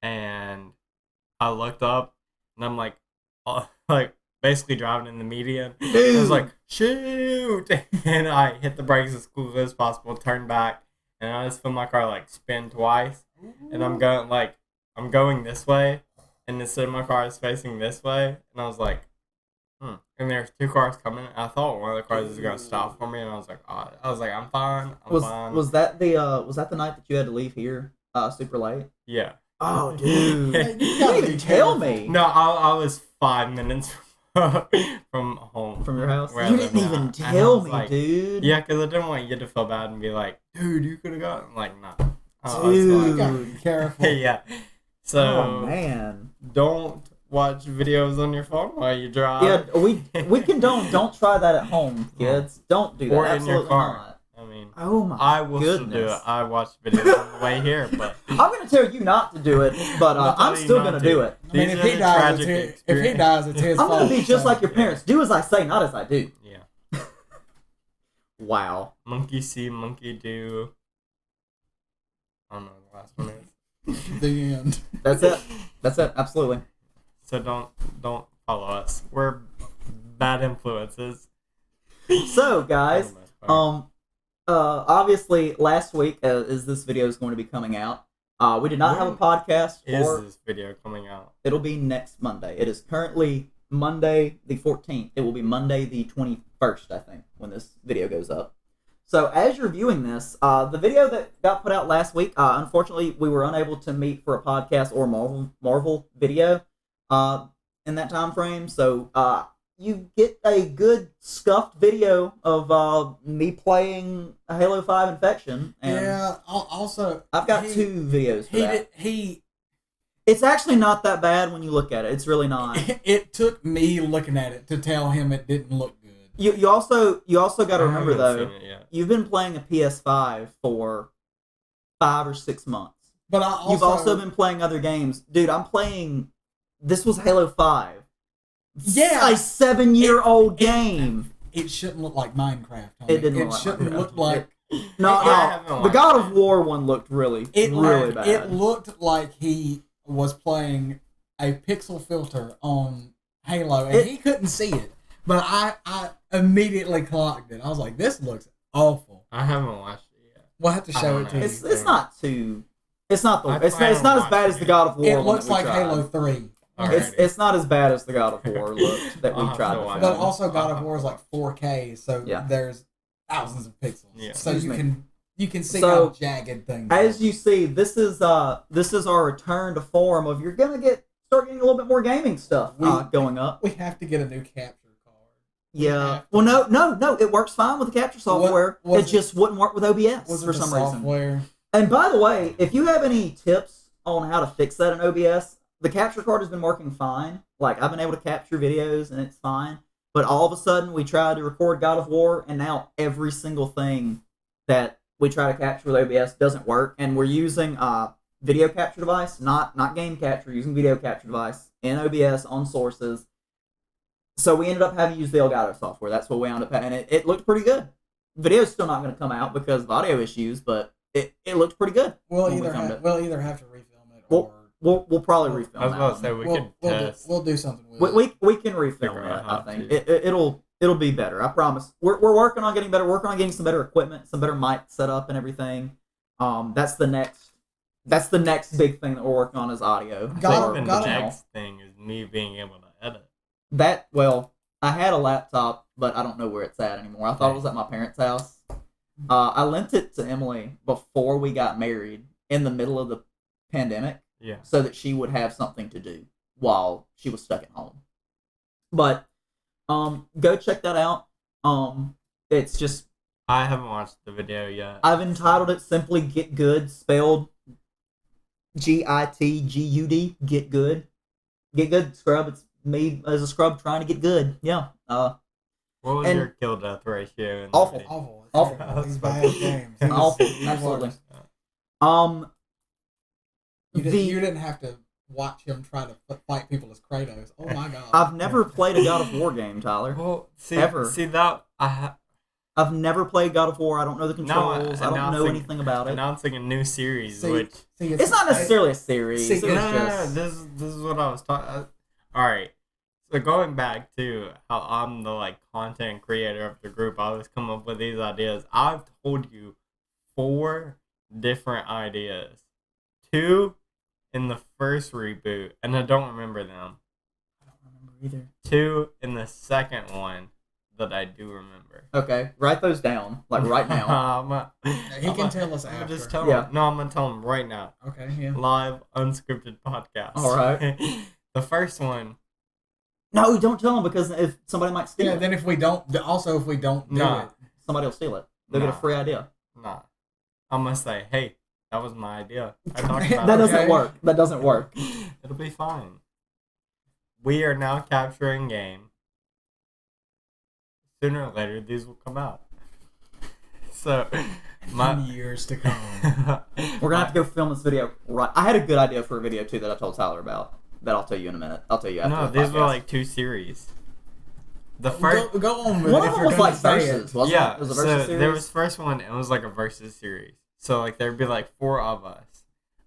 and I looked up, and I'm like basically driving in the median. I was like, shoot! And I hit the brakes as quickly as possible, turned back, and I just feel my car like spin twice. And I'm going this way, and instead of my car is facing this way, and I was like, and there's 2 cars coming. I thought one of the cars was gonna stop for me, and I was like, I'm fine. I'm fine. Was that the night that you had to leave here super late? Yeah. Oh, dude. You You gotta didn't be even tell careful. me. No, I was 5 minutes from from home. From your house? where I You live didn't now. even And I tell was me, like, dude. Yeah, because I didn't want you to feel bad and be like, dude, you could have gotten. Like, nah. Dude. Be careful. Yeah. So, Oh, man. don't watch videos on your phone while you drive. Yeah, we condone. Don't try that at home, kids. Don't do that. Or in Absolutely your car. not. I mean, Oh my I will goodness. still do it. I watched videos on the way here, but I'm gonna tell you not to do it, but I'm I'm telling you still not gonna to. do it. I mean, These if are he the dies, tragic if he experience. dies, it's his I'm fault. gonna be just so- like your parents. Do as I say, not as I do. Yeah. Wow. Monkey see, monkey do. I don't know what the last one is. The end. That's it. That's it. Absolutely. So don't follow us. We're bad influences. So, guys, obviously last week, as this video is going to be coming out, we did not have a podcast. Is this video coming out? It'll be next Monday. It is currently Monday the 14th. It will be Monday the 21st, I think, when this video goes up. So as you're viewing this, the video that got put out last week, unfortunately, we were unable to meet for a podcast or Marvel video in that time frame. So you get a good scuffed video of me playing a Halo 5 Infection. And Yeah. Also, I've got two videos for that. He It's actually not that bad when you look at it. It's really not. It took me looking at it to tell him it didn't look good. You also got to I remember haven't though, seen it yet. you've been playing a PS5 for 5 or 6 months. But I You've also been playing other games, dude. I'm playing. This was Halo 5. Yeah. a 7-year-old game. It shouldn't look like Minecraft. Homie. It didn't It look like shouldn't Minecraft. look like. No, I haven't the watched God it. of War one looked really bad. It looked like he was playing a pixel filter on Halo, and he couldn't see it. But I immediately clocked it. I was like, "This looks awful." I haven't watched it yet. We'll have to show it to you. It's not too. It's not the. I It's plan not on as bad as watching the God of War. It one looks that we like tried. Halo 3. It's not as bad as the God of War looked that we I'll have tried to to watch film. But also, God of War is like 4K, so Yeah. there's thousands of pixels. Yeah. So Excuse me. you can see So, how jagged things. As are. you see, this is our return to form of you're gonna start getting a little bit more gaming stuff going up. we have to get a new capture card. Yeah. Well, no, it works fine with the capture software. was It just wouldn't work with OBS Was it for the some reason. software? And by the way, if you have any tips on how to fix that in OBS, the capture card has been working fine. Like, I've been able to capture videos and it's fine. But all of a sudden, we tried to record God of War, and now every single thing that we try to capture with OBS doesn't work. And we're using video capture device, not game capture, using video capture device in OBS on sources. So we ended up having to use the Elgato software. That's what we ended up having. And it looked pretty good. Video's still not going to come out because of audio issues, but it looked pretty good. We'll when we either filmed have, it. we'll either have to refilm it Well, or We'll probably refilm I was that about to one. say we could test. we'll do something with it. We can refilm Figure it. out how I think to. it'll be better. I promise. We're working on getting better. Working on getting some better equipment, some better mic setup, and everything. That's the next big thing that we're working on is audio. God- And for the the channel. next thing is me being able to edit. I had a laptop, but I don't know where it's at anymore. I thought it was at my parents' house. I lent it to Emily before we got married in the middle of the pandemic, Yeah. so that she would have something to do while she was stuck at home. But go check that out. It's just I haven't watched the video yet. I've entitled it simply "Get Good," spelled GITGUD. Get good, get good, scrub. It's me as a scrub trying to get good. Yeah. What was and- your kill death ratio? In Awful. The video? Awful. Awful. These bad games. It was- Awful. it was Absolutely. worse. The You didn't have to watch him try to fight people as Kratos. Oh my god. I've never played a God of War game, Tyler. Well, see, Ever. see that I've never played God of War. I don't know the controls. I don't know announcing- anything about it. announcing a new series, See, which see, It's not necessarily a series. See, It no, was no, no, just- this is what I was talking. All right, so going back to how I'm the content creator of the group, I always come up with these ideas. I've told you 4 different ideas, 2 in the first reboot, and I don't remember them. I don't remember either. 2 in the second one that I do remember. Okay, write those down, like right now. He can tell us I'm after. just tell Yeah. him. No, I'm gonna tell him right now. Okay, yeah. Live unscripted podcast. All right. The first one No, don't tell them because if somebody might steal Yeah. it, Then if we don't do No. it, somebody will steal it. They'll get a Nah. free idea. Nah. I'm gonna say, hey, that was my idea. I talked about That it. doesn't work. That doesn't work. It'll be fine. We are now capturing game. Sooner or later, these will come out. So, in years to come. We're gonna have to go film this video. Right. I had a good idea for a video too that I told Tyler about. That I'll tell you in a minute. I'll tell you after. No, the these were podcast. like 2 series. The first, Go on with One it of if them you're was gonna like say versus, it. wasn't yeah. it? It was a So versus series. there was first one. It was like a versus series. So like there'd be like 4 of us.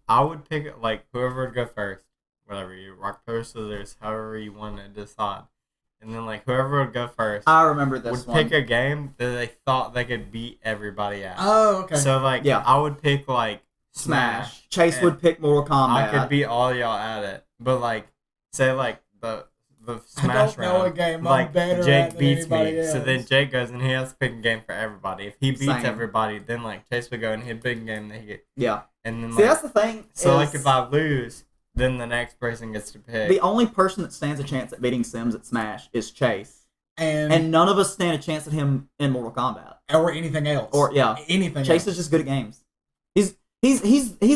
I would pick like whoever would go first, whatever you rock paper scissors, however you want to decide, and then like whoever would go first I remember this would one. pick a game that they thought they could beat everybody at. Oh, okay. So like Yeah. I would pick like Smash. Chase and would pick Mortal Kombat. I could beat all y'all at it, but like say like the I Smash don't know round, a game I'm like better Jake at than beats anybody me, else. so then Jake goes and he has to pick a game for everybody. If he beats Same. everybody, then like Chase would go and he'd pick a game that he get, Yeah. and then See, like that's the thing. so is like if I lose, then the next person gets to pick. the only person that stands a chance at beating Sims at Smash is Chase, and and none of us stand a chance at him in Mortal Kombat. or anything else. Or yeah, anything Chase else. is just good at games. He's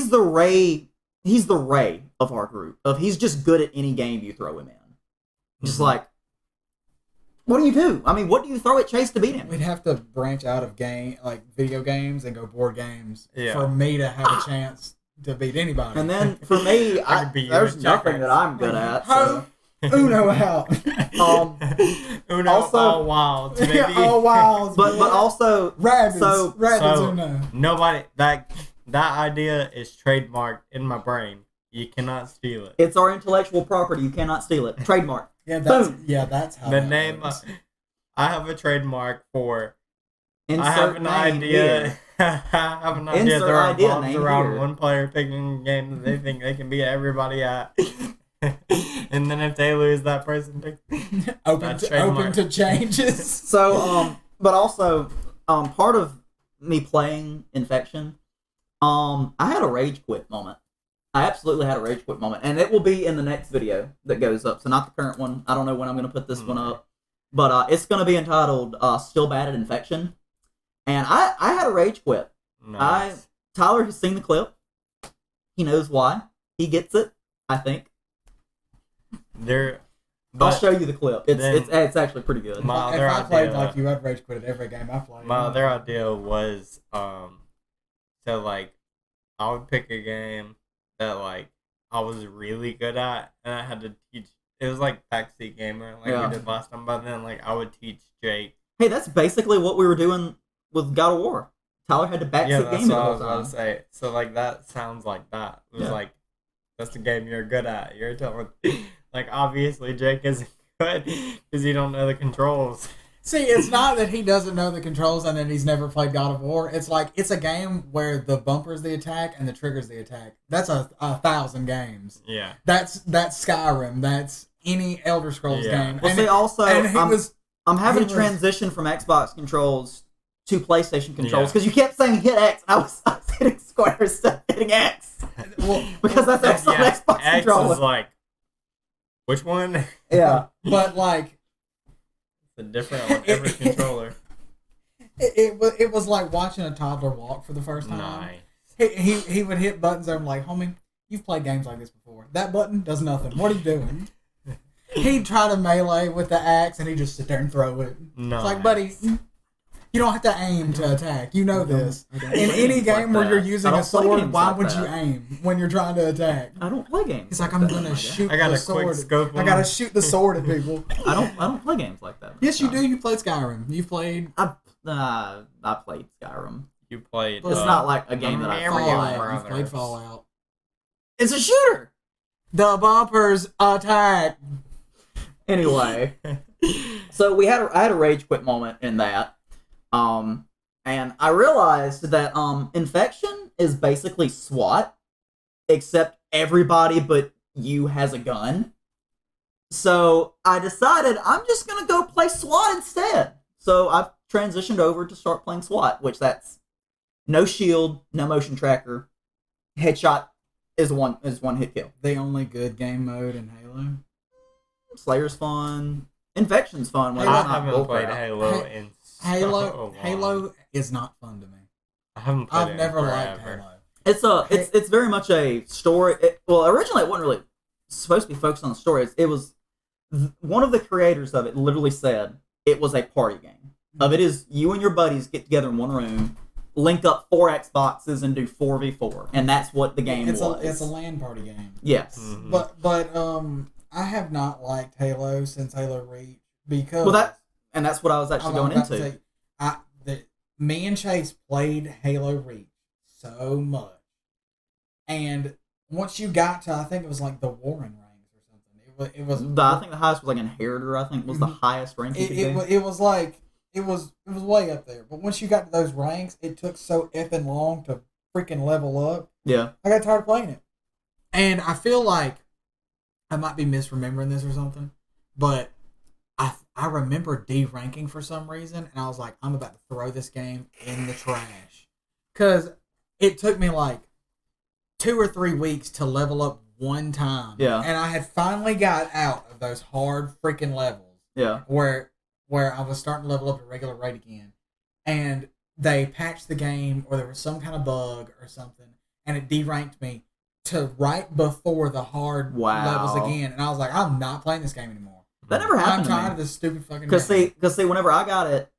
the Ray. He's the Ray of our group. He's just good at any game you throw him in. Just like, what do you do? I mean, what do you throw at Chase to beat him? We'd have to branch out of video games and go board games Yeah. for me to have a chance to beat anybody. And then for me, I could beat you there's at nothing checkers. that I'm good at. So. Uno out. Uno also- all wild, baby. Oh wow. But also, Rabbids. so- Rabbids so- Uno. Nobody that idea is trademarked in my brain. You cannot steal it. it's our intellectual property. You cannot steal it. Trademark. Yeah, Boom. that's how The that name. works. I have a trademark for. Insert I have an name idea. here. I have an idea Insert that idea revolves name around here. one player picking a game that they think they can beat everybody at. And then if they lose, that person picks. open That's to, open trademark. to changes. So, but also, part of me playing Infection, I had a rage quit moment. I absolutely had a rage quit moment, and it will be in the next video that goes up. So not the current one. I don't know when I'm going to put this one up, but it's going to be entitled "Still Bad at Infection," and I had a rage quit. Nice. Tyler has seen the clip. He knows why. He gets it. I think. There. I'll But show you the clip. then- It's actually pretty good. My if other I played idea- like you, I'd rage quit at every game I played. my other idea was so like I would pick a game that like I was really good at and I had to teach. It was like Backseat Gamer like Yeah. we did last time, but then like I would teach Jake. Hey, that's basically what we were doing with God of War. Tyler had to backseat Yeah, game that's it the what I whole was about time. to say. So like that sounds like that. It was Yeah. like that's the game you're good at. You're telling like obviously Jake isn't good because you don't know the controls. See, it's not that he doesn't know the controls and that he's never played God of War. It's like it's a game where the bumper's the attack and the trigger's the attack. That's a 1,000 games. Yeah. That's Skyrim. That's any Elder Scrolls Yeah. game. Well, and see, also, and he was I'm having he to was- transition from Xbox controls to PlayStation controls Yeah. because you kept saying hit X, and I was hitting square instead of hitting X well, because that's also an Xbox X controller. is like which one? Yeah, but like It's different on every controller. it was like watching a toddler walk for the first time. Nice. He would hit buttons. I'm like, homie, you've played games like this before. That button does nothing. What are you doing? He'd try to melee with the axe, and he'd just sit there and throw it. No. It's like, buddy, you don't have to aim to attack. You know this. I don't In play any games like game where that. you're I using don't a play sword, games why like would that. you aim when you're trying to attack? I don't play games. He's like, like I'm that, gonna my shoot I got the a quick sword. scope I on gotta it. shoot the sword at people. guy. I don't play games like that. Yes, you do. You played Skyrim. You played I played Skyrim. You played. It's not like a game that I Mario play. Fallout. You've played Brothers. Fallout. It's a shooter. The bumpers attack. Anyway, so I had a rage quit moment in that, and I realized that Infection is basically SWAT, except everybody but you has a gun. So I decided I'm just gonna go play SWAT instead. So I've transitioned over to start playing SWAT, which that's no shield, no motion tracker, headshot is one hit kill. The only good game mode in Halo. Slayer's fun. Infection's fun. When I it's not haven't played bullcrap. Halo in so long. Halo is not fun to me. I haven't played I've it never in liked forever. Halo. It's very much a story. Well, originally it wasn't really supposed to be focused on the story. It was one of the creators of it literally said it was a party game. Of it is you and your buddies get together in one room, link up 4 Xboxes and do 4v4, and that's what the game was. It's a LAN party game. Yes. Mhm. But I have not liked Halo since Halo Reach because that's what I was actually going about to into. say, me and Chase played Halo Reach so much, and once you got to, I think it was like the Warren ranks or something. It was. I think the highest was like Inheritor. I think was the highest rank you could do. It was like it was way up there. But once you got to those ranks, it took so effing long to freaking level up. Yeah. I got tired of playing it, and I feel like I might be misremembering this or something, but I remember de-ranking for some reason, and I was like, I'm about to throw this game in the trash. Because it took me like 2 or 3 weeks to level up one time. Yeah. And I had finally got out of those hard freaking levels. Yeah. Where I was starting to level up at regular rate again. And they patched the game, or there was some kind of bug or something, and it de-ranked me to right before the hard levels again. And I was like, I'm not playing this game anymore. That never happened I'm to tired me. of this stupid fucking Because game. see, whenever I got it,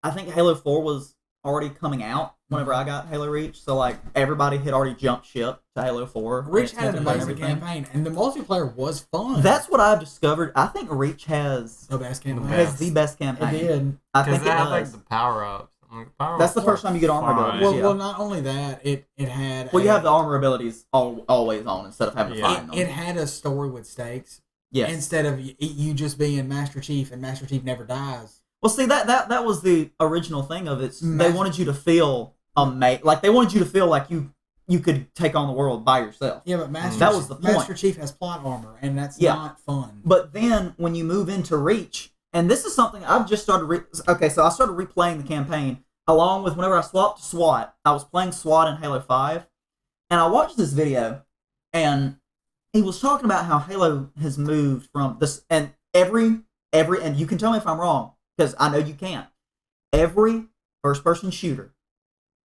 I think Halo 4 was already coming out whenever I got Halo Reach. So, like, everybody had already jumped ship to Halo 4. Reach had an and amazing everything. campaign, and the multiplayer was fun. That's what I've discovered. I think Reach has the best campaign. has the best It campaign. did. I Because think they it had does. like the power ups. That's the first time you get armor abilities. Well, yeah. well, not only that, it had. Well, you have the armor abilities always on instead of having to find them. It had a story with stakes. Yes. Instead of you just being Master Chief, and Master Chief never dies. Well, see, that was the original thing of it. They wanted you to feel like they wanted you to feel like you could take on the world by yourself. Yeah, but That was the point. Master Chief has plot armor, and that's Yeah. not fun. But then when you move into Reach, and this is something I've just started. Okay, so I started replaying the campaign along with whenever I swapped to SWAT. I was playing SWAT in Halo 5, and I watched this video, and he was talking about how Halo has moved from this, and every and you can tell me if I'm wrong because I know you can't. Every first-person shooter,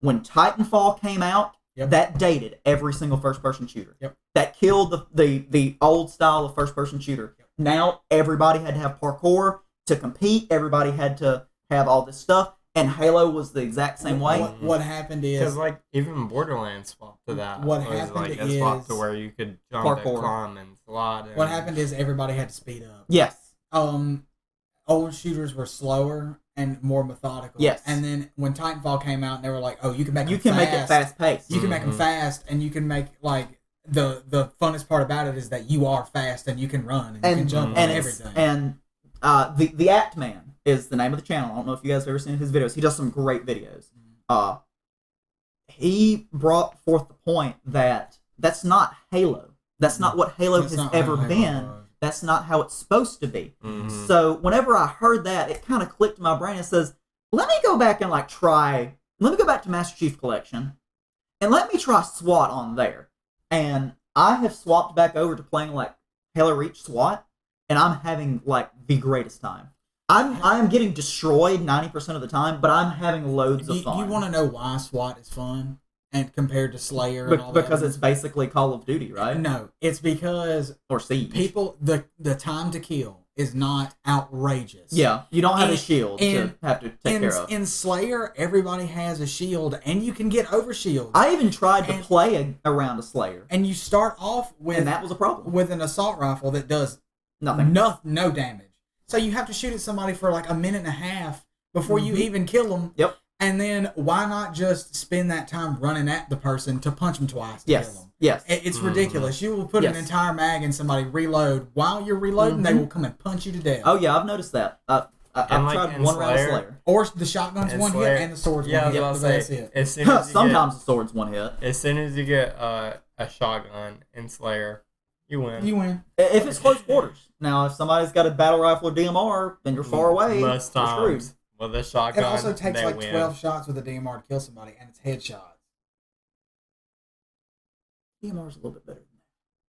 when Titanfall came out, that dated every single first-person shooter. Yep. That killed the old style of first-person shooter. Yep. Now everybody had to have parkour to compete. Everybody had to have all this stuff, and Halo was the exact same way. What happened is because like even Borderlands swapped to that. What It was, happened like, it swapped to is- where you could jump Parkour. and climb and slide. And what happened is everybody had to speed up. Yes. Old shooters were slower and more methodical. Yes. And then when Titanfall came out, and they were like, "Oh, you can make You them can fast. make it fast-paced. You can make them fast, and you can make like the funnest part about it is that you are fast and you can run and you can jump and on it's- everything." And the Act Man is the name of the channel. I don't know if you guys have ever seen his videos. He does some great videos. He brought forth the point that that's not Halo. That's not what Halo That's has not ever how Halo been. was. That's not how it's supposed to be. Mhm. So whenever I heard that, it kind of clicked in my brain. It says, let me go back and let me go back to Master Chief Collection and let me try SWAT on there. And I have swapped back over to playing like Halo Reach SWAT, and I'm having like the greatest time. I'm getting destroyed 90% of the time, but I'm having loads of fun. You want to know why SWAT is fun and compared to Slayer and all that? Because it's basically Call of Duty, right? No, it's because Or Siege. people the time to kill is not outrageous. Yeah, you don't have a And- shield to and- have to take care of. In Slayer, everybody has a shield, and you can get over shields. I even tried to and- play around a Slayer, And you start off with and that was a problem. with an assault rifle that does Nothing. no damage. So you have to shoot at somebody for like a minute and a half before you even kill them. Yep. And then why not just spend that time running at the person to punch them twice to kill Yes. them? Yes. It's ridiculous. You will put an Yes. entire mag in somebody, reload. While you're reloading, they will come and punch you to death. Oh yeah, I've noticed that. I've And, like, tried in one round of Slayer- Slayer. Or the shotgun's And one Slayer- hit and the sword's Yeah, one hit. I But was that's about to it. say, as soon as you Sometimes the sword's one hit. as soon as you get a shotgun in Slayer, you win. You win. If it's close quarters. Now, if somebody's got a battle rifle or DMR, then you're far away. Most you're screwed. times with a shotgun, It also takes they like win. 12 shots with a DMR to kill somebody, and it's headshots. DMR's a little bit better than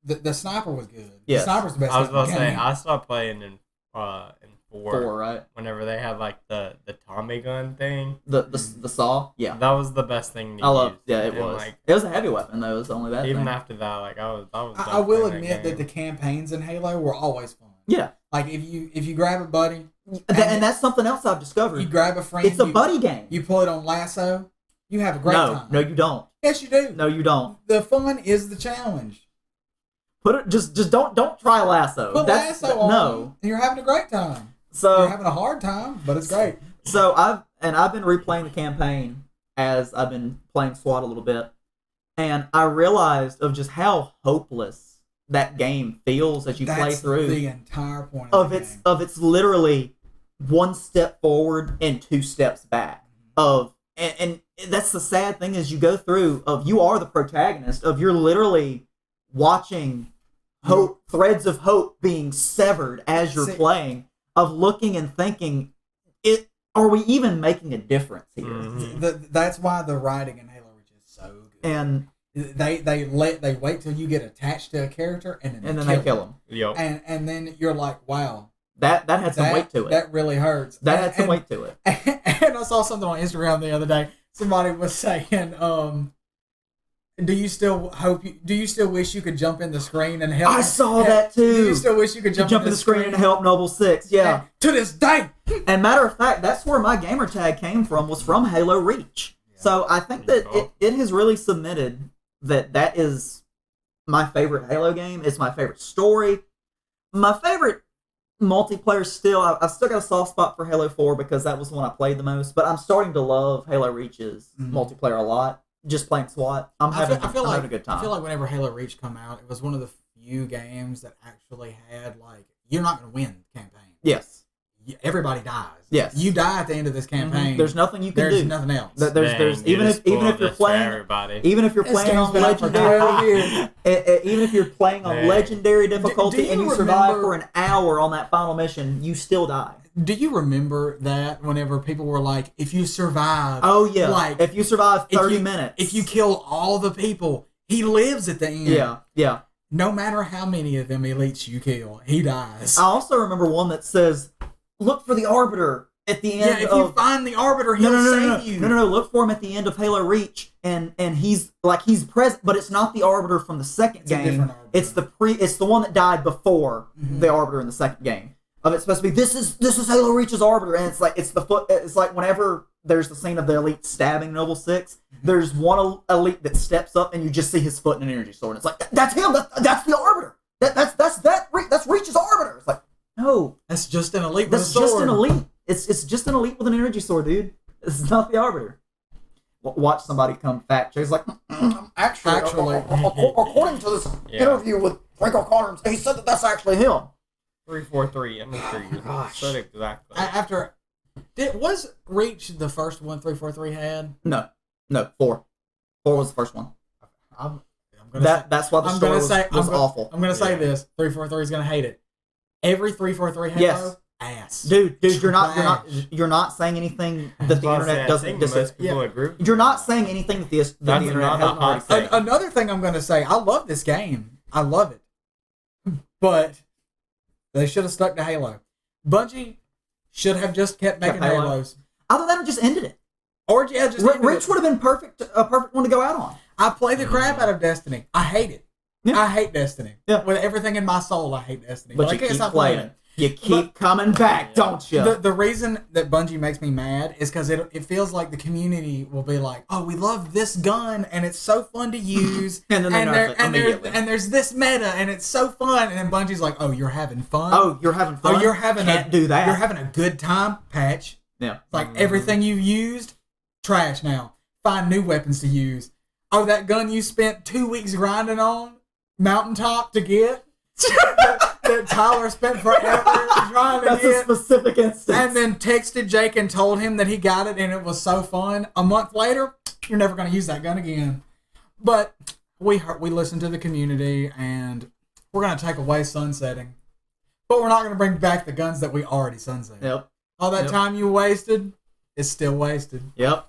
the sniper was good. Yes. The sniper's the best. I was about to thing. say I stopped playing in 4, right? whenever they had like the Tommy gun thing. The saw, yeah. That was the best thing to I love. use. Yeah, it And, was. like, It was a heavy weapon though. It was only that. even thing. after that, like I was done I will playing admit that the game. campaigns in Halo were always fun. Yeah, Like if you grab a buddy, and that's something else I've discovered. you grab a friend, It's a buddy game. You pull it on lasso, you have a great time. No, you don't. Yes, you do. No, you don't. The fun is the challenge. Put it. Just don't try lasso. Put lasso on, no. and you're having a great time. So You're having a hard time, but it's great. So I've been replaying the campaign as I've been playing SWAT a little bit, and I realized of just how hopeless that game feels as you play through. The entire point of the its game. of its literally one step forward and 2 steps back. And that's the sad thing is you go through of you are the protagonist of you're literally watching threads of hope being severed as you're playing, of looking and thinking, are we even making a difference here? Mm-hmm. That's why the writing in Halo Reach is so good. And they wait till you get attached to a character and then they kill him. Yep. And then you're like, wow, that had some weight to it. That really hurts. That had some weight to it. And I saw something on Instagram the other day. Somebody was saying, do you still wish you could jump in the screen and help? I saw that too. Do you still wish you could jump in the screen and help Noble 6? Yeah. And to this day. And matter of fact, that's where my gamer tag came from, was from Halo Reach. Yeah. So I think that it has really submitted that is my favorite Halo game. It's my favorite story. My favorite multiplayer still, I've still got a soft spot for Halo 4 because that was the one I played the most, but I'm starting to love Halo Reach's multiplayer a lot. Just playing SWAT, I'm having a good time. I feel like whenever Halo Reach come out, it was one of the few games that actually had, like, you're not going to win the campaign. Yes. Everybody dies. Yes. You die at the end of this campaign. There's nothing you can do. There's nothing else. There's even if you're playing on legendary, even if you're playing on legendary difficulty and you survive for an hour on that final mission, you still die. Do you remember that whenever people were like, if you survive... Oh, yeah. Like, if you survive 30 minutes. If you kill all the people, he lives at the end. Yeah, yeah. No matter how many of them elites you kill, he dies. I also remember one that says, look for the Arbiter at the end if you find the Arbiter, he'll save you. No. Look for him at the end of Halo Reach, and he's present, but it's not the Arbiter from the second game. It's the one that died before the Arbiter in the second game. It's supposed to be this is Halo Reach's Arbiter, and it's like whenever there's the scene of the elite stabbing Noble 6, there's one elite that steps up and you just see his foot in an energy sword. And it's like that's him. That's the Arbiter. That's Reach's Arbiter. It's like no, that's just an elite with a sword. That's just an elite. It's just an elite with an energy sword, dude. It's not the Arbiter. Watch somebody come fact check. It's like actually, according to this interview with Frank O'Connor, he said that's actually him. 343. I'm not sure you said exactly. Was Reach the first one 343 had? No, 4. 4 was the first one. That's why the story was awful. I'm gonna say this. 343 is gonna hate it. Every 343 Halo, ass. Dude, you're not saying anything that the internet doesn't. You're not saying anything that the internet hasn't already said. Another thing I'm gonna say, I love this game. I love it, but they should have stuck to Halo. Bungie should have just kept making Halos. Either that or just ended it. Or just Reach would have been a perfect one to go out on. I play the crap out of Destiny. I hate it. Yeah. I hate Destiny. Yeah. With everything in my soul, I hate Destiny. But you keep playing. You keep coming back, don't you? The reason that Bungie makes me mad is because it feels like the community will be like, oh, we love this gun and it's so fun to use. And then there's this meta and it's so fun. And then Bungie's like, oh, you're having fun? Oh, you're having fun? Oh, you're having Can't do that. You're having a good time, patch. Yeah. Like everything you've used, trash now. Find new weapons to use. Oh, that gun you spent 2 weeks grinding on, mountaintop to get? that Tyler spent forever trying to get. That's a specific instance. And then texted Jake and told him that he got it and it was so fun. A month later, you're never going to use that gun again. But we listened to the community and we're going to take away sunsetting. But we're not going to bring back the guns that we already sunset. Yep. All that time you wasted is still wasted. Yep,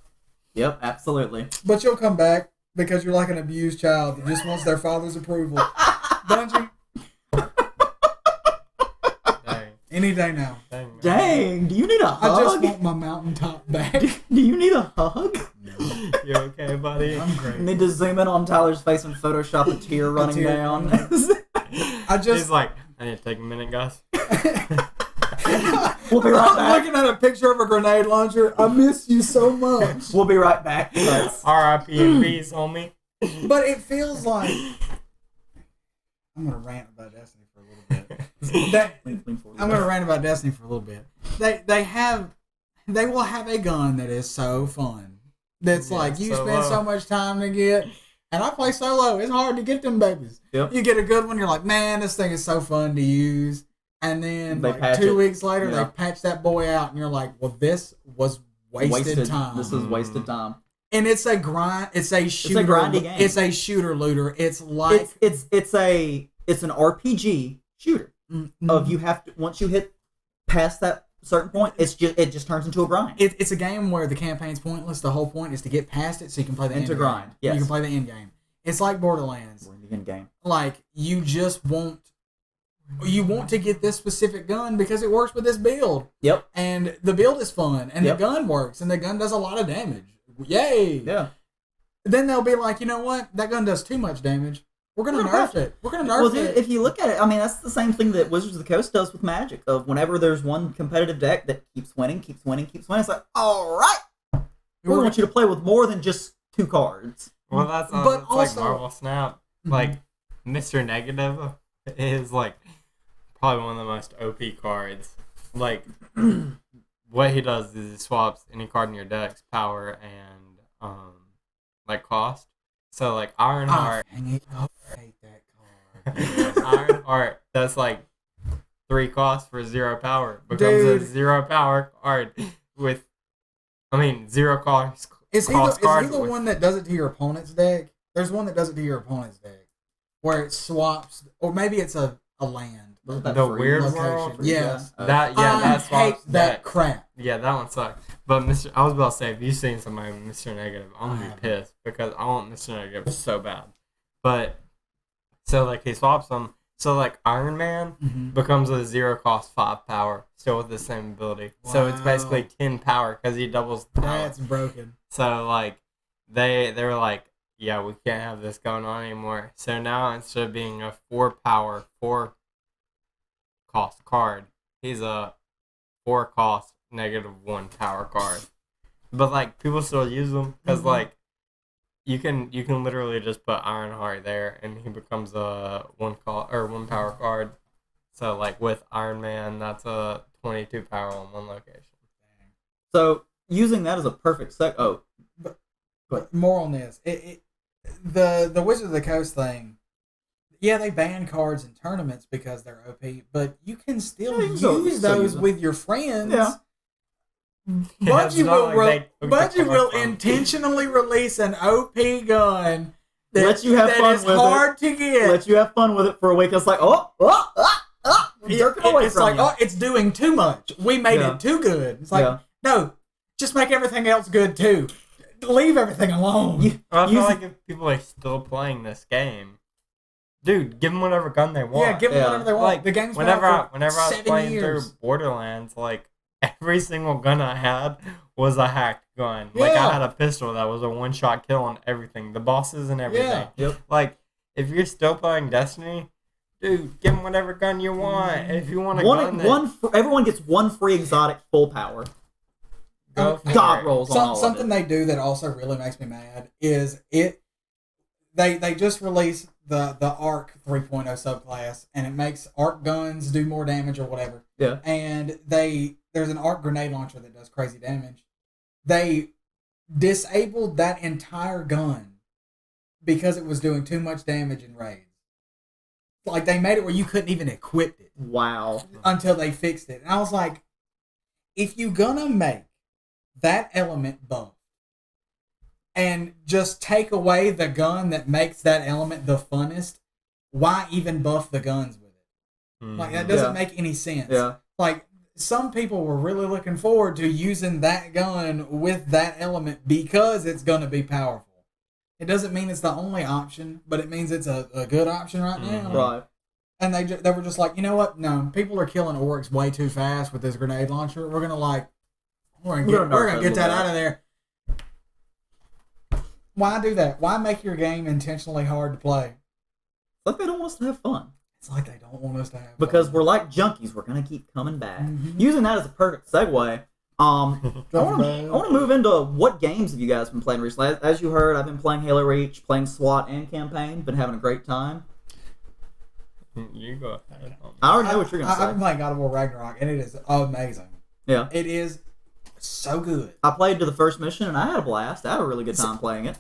absolutely. But you'll come back because you're like an abused child that just wants their father's approval. Bungie, Dang. any day now. Dang. Man. Dang, do you need a I just hug? want my mountaintop back. Do you need a hug? You okay, buddy? I'm great. You need to zoom in on Tyler's face and Photoshop a tear running tear down. He's like, I need to take a minute, guys. We'll be right I'm back. looking at a picture of a grenade launcher. I miss you so much. We'll be right back. R.I.P. and peace, homie. But it feels like I'm gonna rant about Destiny for a little bit. I'm gonna rant about Destiny for a little bit. They will have a gun that is so fun. That's like you solo. spend so much time to get. And I play solo. It's hard to get them babies. Yep. You get a good one, you're like, man, this thing is so fun to use. And then They like patch 2 it. weeks later, Yeah. they patch that boy out, and you're like, well, this was wasted time. This is wasted time. And it's a grind. It's a shooter. grindy game. It's a shooter looter. It's like It's an RPG shooter. Of you have to once you hit past that certain point, it just turns into a grind. It's a game where the campaign's pointless. The whole point is to get past it so you can play the end to game. grind. Yes. You can play the end game. It's like Borderlands. We're in the end game. Like you just want to get this specific gun because it works with this build. Yep. And the build is fun, and Yep. the gun works, and the gun does a lot of damage. Yay! Yeah. Then they'll be like, you know what? That gun does too much damage. We're gonna nerf it. We're gonna nerf Well, dude, it. if you look at it, I mean, that's the same thing that Wizards of the Coast does with Magic. Of whenever there's one competitive deck that keeps winning, it's like, all right, we want you to play with more than just 2 cards. Well, that's But it's also- like Marvel Snap. Like, Mr. Negative is, like, probably one of the most OP cards. Like, what he does is he swaps any card in your deck's power and, like, cost. So, like, Ironheart... Dang it. I hate that card. Ironheart, that's like 3 costs for 0 power. Becomes Dude. a 0 power card with, 0 cost. Is he cost card the with- one that does it to your opponent's deck? There's one that does it to your opponent's deck, where it swaps, or maybe it's a land. Wasn't that The free? Weird Location. World? Yes. That I swaps hate that deck. crap. Yeah, that one sucks. But I was about to say, if you've seen somebody with Mr. Negative, I'm gonna be pissed because I want Mr. Negative so bad. But so like he swaps them. So like Iron Man becomes a 0 cost 5 power, still with the same ability. So it's Wow. basically 10 power because he doubles the power. That's broken. So like they were like, yeah, we can't have this going on anymore. So now instead of being a 4 power 4 cost card, he's a 4 cost -1 power card. But like people still use them because like you can literally just put Ironheart there and he becomes a 1 power card. So like with Iron Man, that's a 22 power on 1 location. So using that as a perfect But more on this, the Wizard of the Coast thing. Yeah, they ban cards in tournaments because they're OP, but you can still Yeah, you can still use use those them. with your friends. Yeah. Yeah, it's not like they took Bungie the will fun. intentionally release an OP gun that, Lets you have that fun is with hard to get. Let you have fun with it for a week. It's like, jerking away It's from like, you. oh, it's doing too much. We made Yeah. it too good. It's like, Yeah. no, just make everything else good too. Leave everything alone. I feel Use- like if people are still playing this game, dude, give them whatever gun they want. Yeah, give them Yeah. whatever they want. Like the game's been whenever out for I was 7 playing years. through Borderlands, like every single gun I had was a hacked gun. Like Yeah. I had a pistol that was a 1-shot kill on everything, the bosses and everything. Yeah. Yep. Like if you're still playing Destiny, dude, give them whatever gun you want. If you want a gun, that, Everyone gets 1 free exotic full power. go for God it. rolls on all Something of it. they do that also really makes me mad is they just released the Arc 3.0 subclass, and it makes arc guns do more damage or whatever. Yeah. And there's an arc grenade launcher that does crazy damage. They disabled that entire gun because it was doing too much damage in raids. Like they made it where you couldn't even equip it Wow. until they fixed it. And I was like, if you gonna make that element buff and just take away the gun that makes that element the funnest, why even buff the guns with it? Like that doesn't Yeah. make any sense. Yeah. Like some people were really looking forward to using that gun with that element because it's gonna be powerful. It doesn't mean it's the only option, but it means it's a good option right now. Right. And they were just like, you know what? No, people are killing orcs way too fast with this grenade launcher. We're gonna get that out of there. Why do that? Why make your game intentionally hard to play? It's like they don't want us to have fun. It's like they don't want us to have Because fun. we're like junkies. We're going to keep coming back. Mhm. Using that as a perfect segue, I want to move into what games have you guys been playing recently. As you heard, I've been playing Halo Reach, playing SWAT and campaign. Been having a great time. You go ahead. I already know what you're going to I've been say. playing God of War Ragnarok, and it is amazing. Yeah. It is so good. I played to the first mission, and I had a blast. I had a really good time playing it.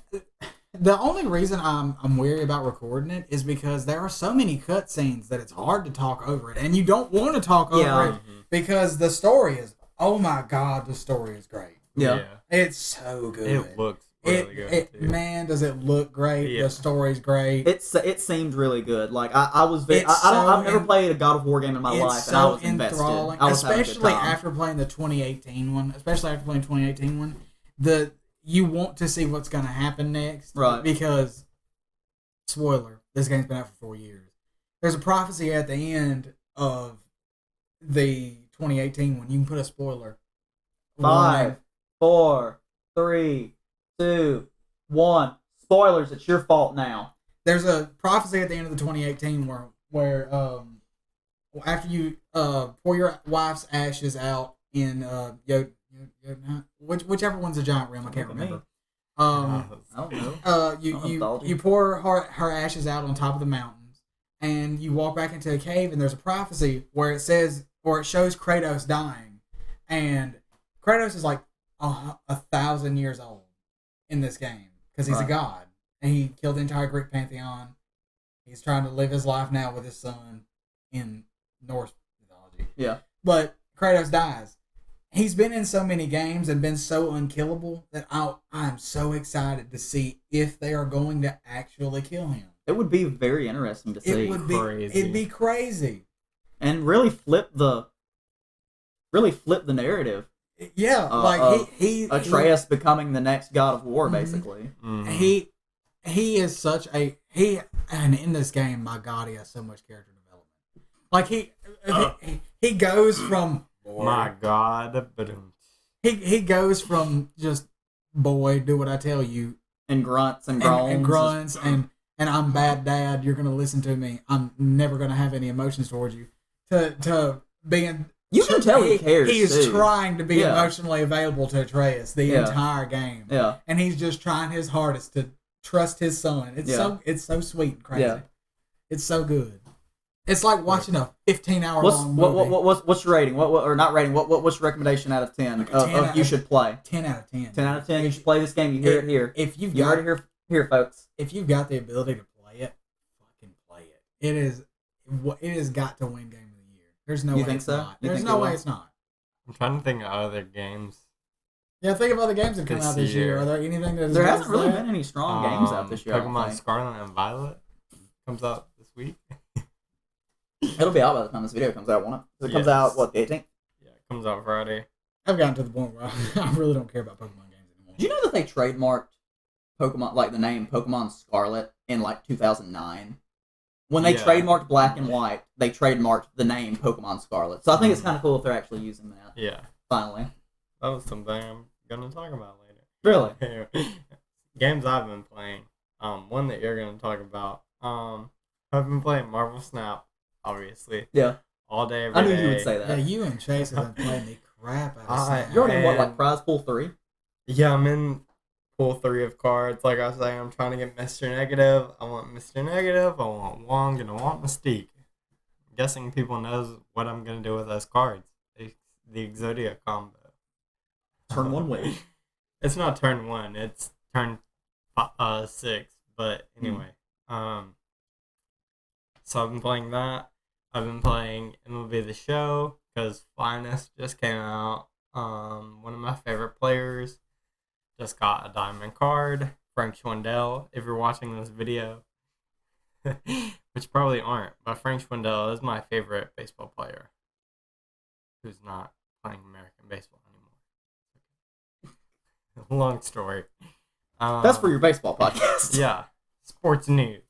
The only reason I'm weary about recording it is because there are so many cutscenes that it's hard to talk over it, and you don't want to talk over it because the story is, oh my god, the story is great. Yeah. It's so good. It looks really good. Too. Man, does it look great? Yeah. The story's great. It seemed really good. Like I was. It's I've never played a God of War game in my life, It's and I so was invested. enthralling, I was having a good especially time. after playing the 2018 one. Especially after playing 2018 one, you want to see what's going to happen next, Right? Because spoiler, this game's been out for 4 years. There's a prophecy at the end of the 2018 one. You can put a spoiler. 5, 4, 3, 2, 1. Spoilers. It's your fault now. There's a prophecy at the end of the 2018 where after you pour your wife's ashes out in whichever one's a giant rim, I can't remember. I don't know. You pour her ashes out on top of the mountains, and you walk back into a cave, and there's a prophecy where it says, or it shows Kratos dying, and Kratos is like 1,000 years old in this game because he's a god, and he killed the entire Greek pantheon. He's trying to live his life now with his son in Norse mythology. Yeah. But Kratos dies. He's been in so many games and been so unkillable that I'm so excited to see if they are going to actually kill him. It would be very interesting to see. It'd be crazy. And really flip the narrative. Yeah, Atreus becoming the next God of War, basically. Mm-hmm. He is such a and in this game, my God, he has so much character development. Like he goes from my God, but he goes from just boy, do what I tell you, and grunts and groans and grunts and I'm bad dad. You're gonna listen to me. I'm never gonna have any emotions towards you. To being. You can tell he cares. He is too. trying to be emotionally available to Atreus the entire game. Yeah. And he's just trying his hardest to trust his son. It's so sweet and crazy. Yeah. It's so good. It's like watching a 15-hour long movie. What's your rating? Or not rating? What's your recommendation out of 10 of you should play? 10 out of 10. 10 out of 10. You should play this game. You hear it here. You heard it here, folks. If you've got the ability to play it, fucking play it. It has got to win Game of the Year. There's no way it's not. There's no way it's not. I'm trying to think of other games. Yeah, think of other games that come out this year. Are there anything that there hasn't really been any strong games out this year? Pokemon Scarlet and Violet comes out this week. It'll be out by the time this video comes out, won't it? It comes out, what, the 18th? Yeah, it comes out Friday. I've gotten to the point where I really don't care about Pokemon games anymore. Do you know that they trademarked Pokemon, like the name Pokemon Scarlet in like 2009? When they trademarked Black and White, they trademarked the name Pokemon Scarlet. So I think it's kind of cool if they're actually using that. Yeah. Finally. That was something I'm going to talk about later. Really? Games I've been playing. One that you're going to talk about. I've been playing Marvel Snap, obviously. Yeah. All day, every day. I knew you would say that. Yeah, you and Chase have been playing the crap out of Snap. You're in what, like prize pool 3? Yeah, I'm in pool 3 of cards. Like I was saying, I'm trying to get Mr. Negative. I want Mr. Negative. I want Wong, and I want Mystique. I'm guessing people knows what I'm going to do with those cards. The Exodia combo. Turn 1 win. It's not turn 1. It's turn 6. But anyway. So I've been playing that. I've been playing MLB The Show because Finest just came out. One of my favorite players just got a diamond card. Frank Schwindel, if you're watching this video, which probably aren't, but Frank Schwindel is my favorite baseball player who's not playing American baseball anymore. Long story. That's for your baseball podcast. Yeah, sports news.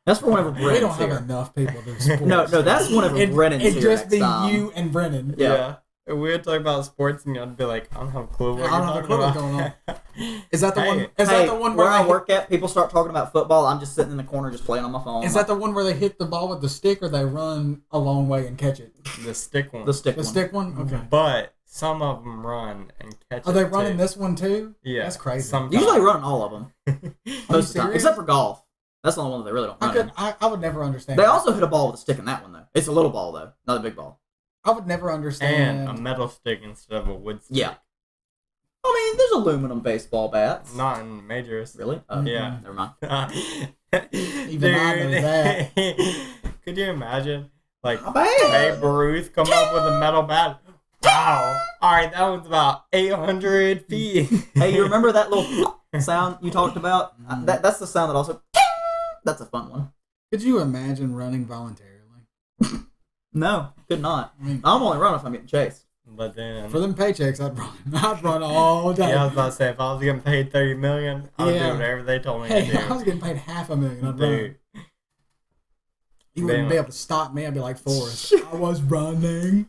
That's for whenever We Brennan's don't have here. enough people to sports. No, that's whenever Brennan's It'd here just next be time. you and Brennan. Yeah. If we would talk about sports, and I'd be like, I don't have a clue what I don't have a clue what's you're going talking about. Is that the Hey, one? Is that the one where where I they work at, people start talking about football. I'm just sitting in the corner, just playing on my phone. Is that the one where they hit the ball with the stick, or they run a long way and catch it? The stick one. the stick? The one. stick one. Okay. But some of them run and catch Are they it, running too. this one too? Yeah. That's crazy. Sometimes. Usually they run all of them most of the time, serious? except for golf. That's the only one that they really don't run. I would never understand. They that. also hit a ball with a stick in that one though. It's a little ball though, not a big ball. I would never understand. And a metal stick instead of a wood stick. Yeah. I mean, there's aluminum baseball bats. Not in majors. Really? Yeah. Never mind. Even I know that. Could you imagine? Like, Not bad. Babe Ruth come up with a metal bat. Wow. Alright, that was about 800 feet. Hey, you remember that little sound you talked about? That's the sound that also. That's a fun one. Could you imagine running voluntarily? No, could not. I mean, I'm only running if I'm getting chased. But then. for them paychecks, I'd run. I'd run all day. Yeah, I was about to say, if I was getting paid $30 million, I would Yeah. do whatever they told me Hey, to I was do. getting paid $500,000. I'd Dude. run. You wouldn't be able to stop me. I'd be like Forrest. I was running.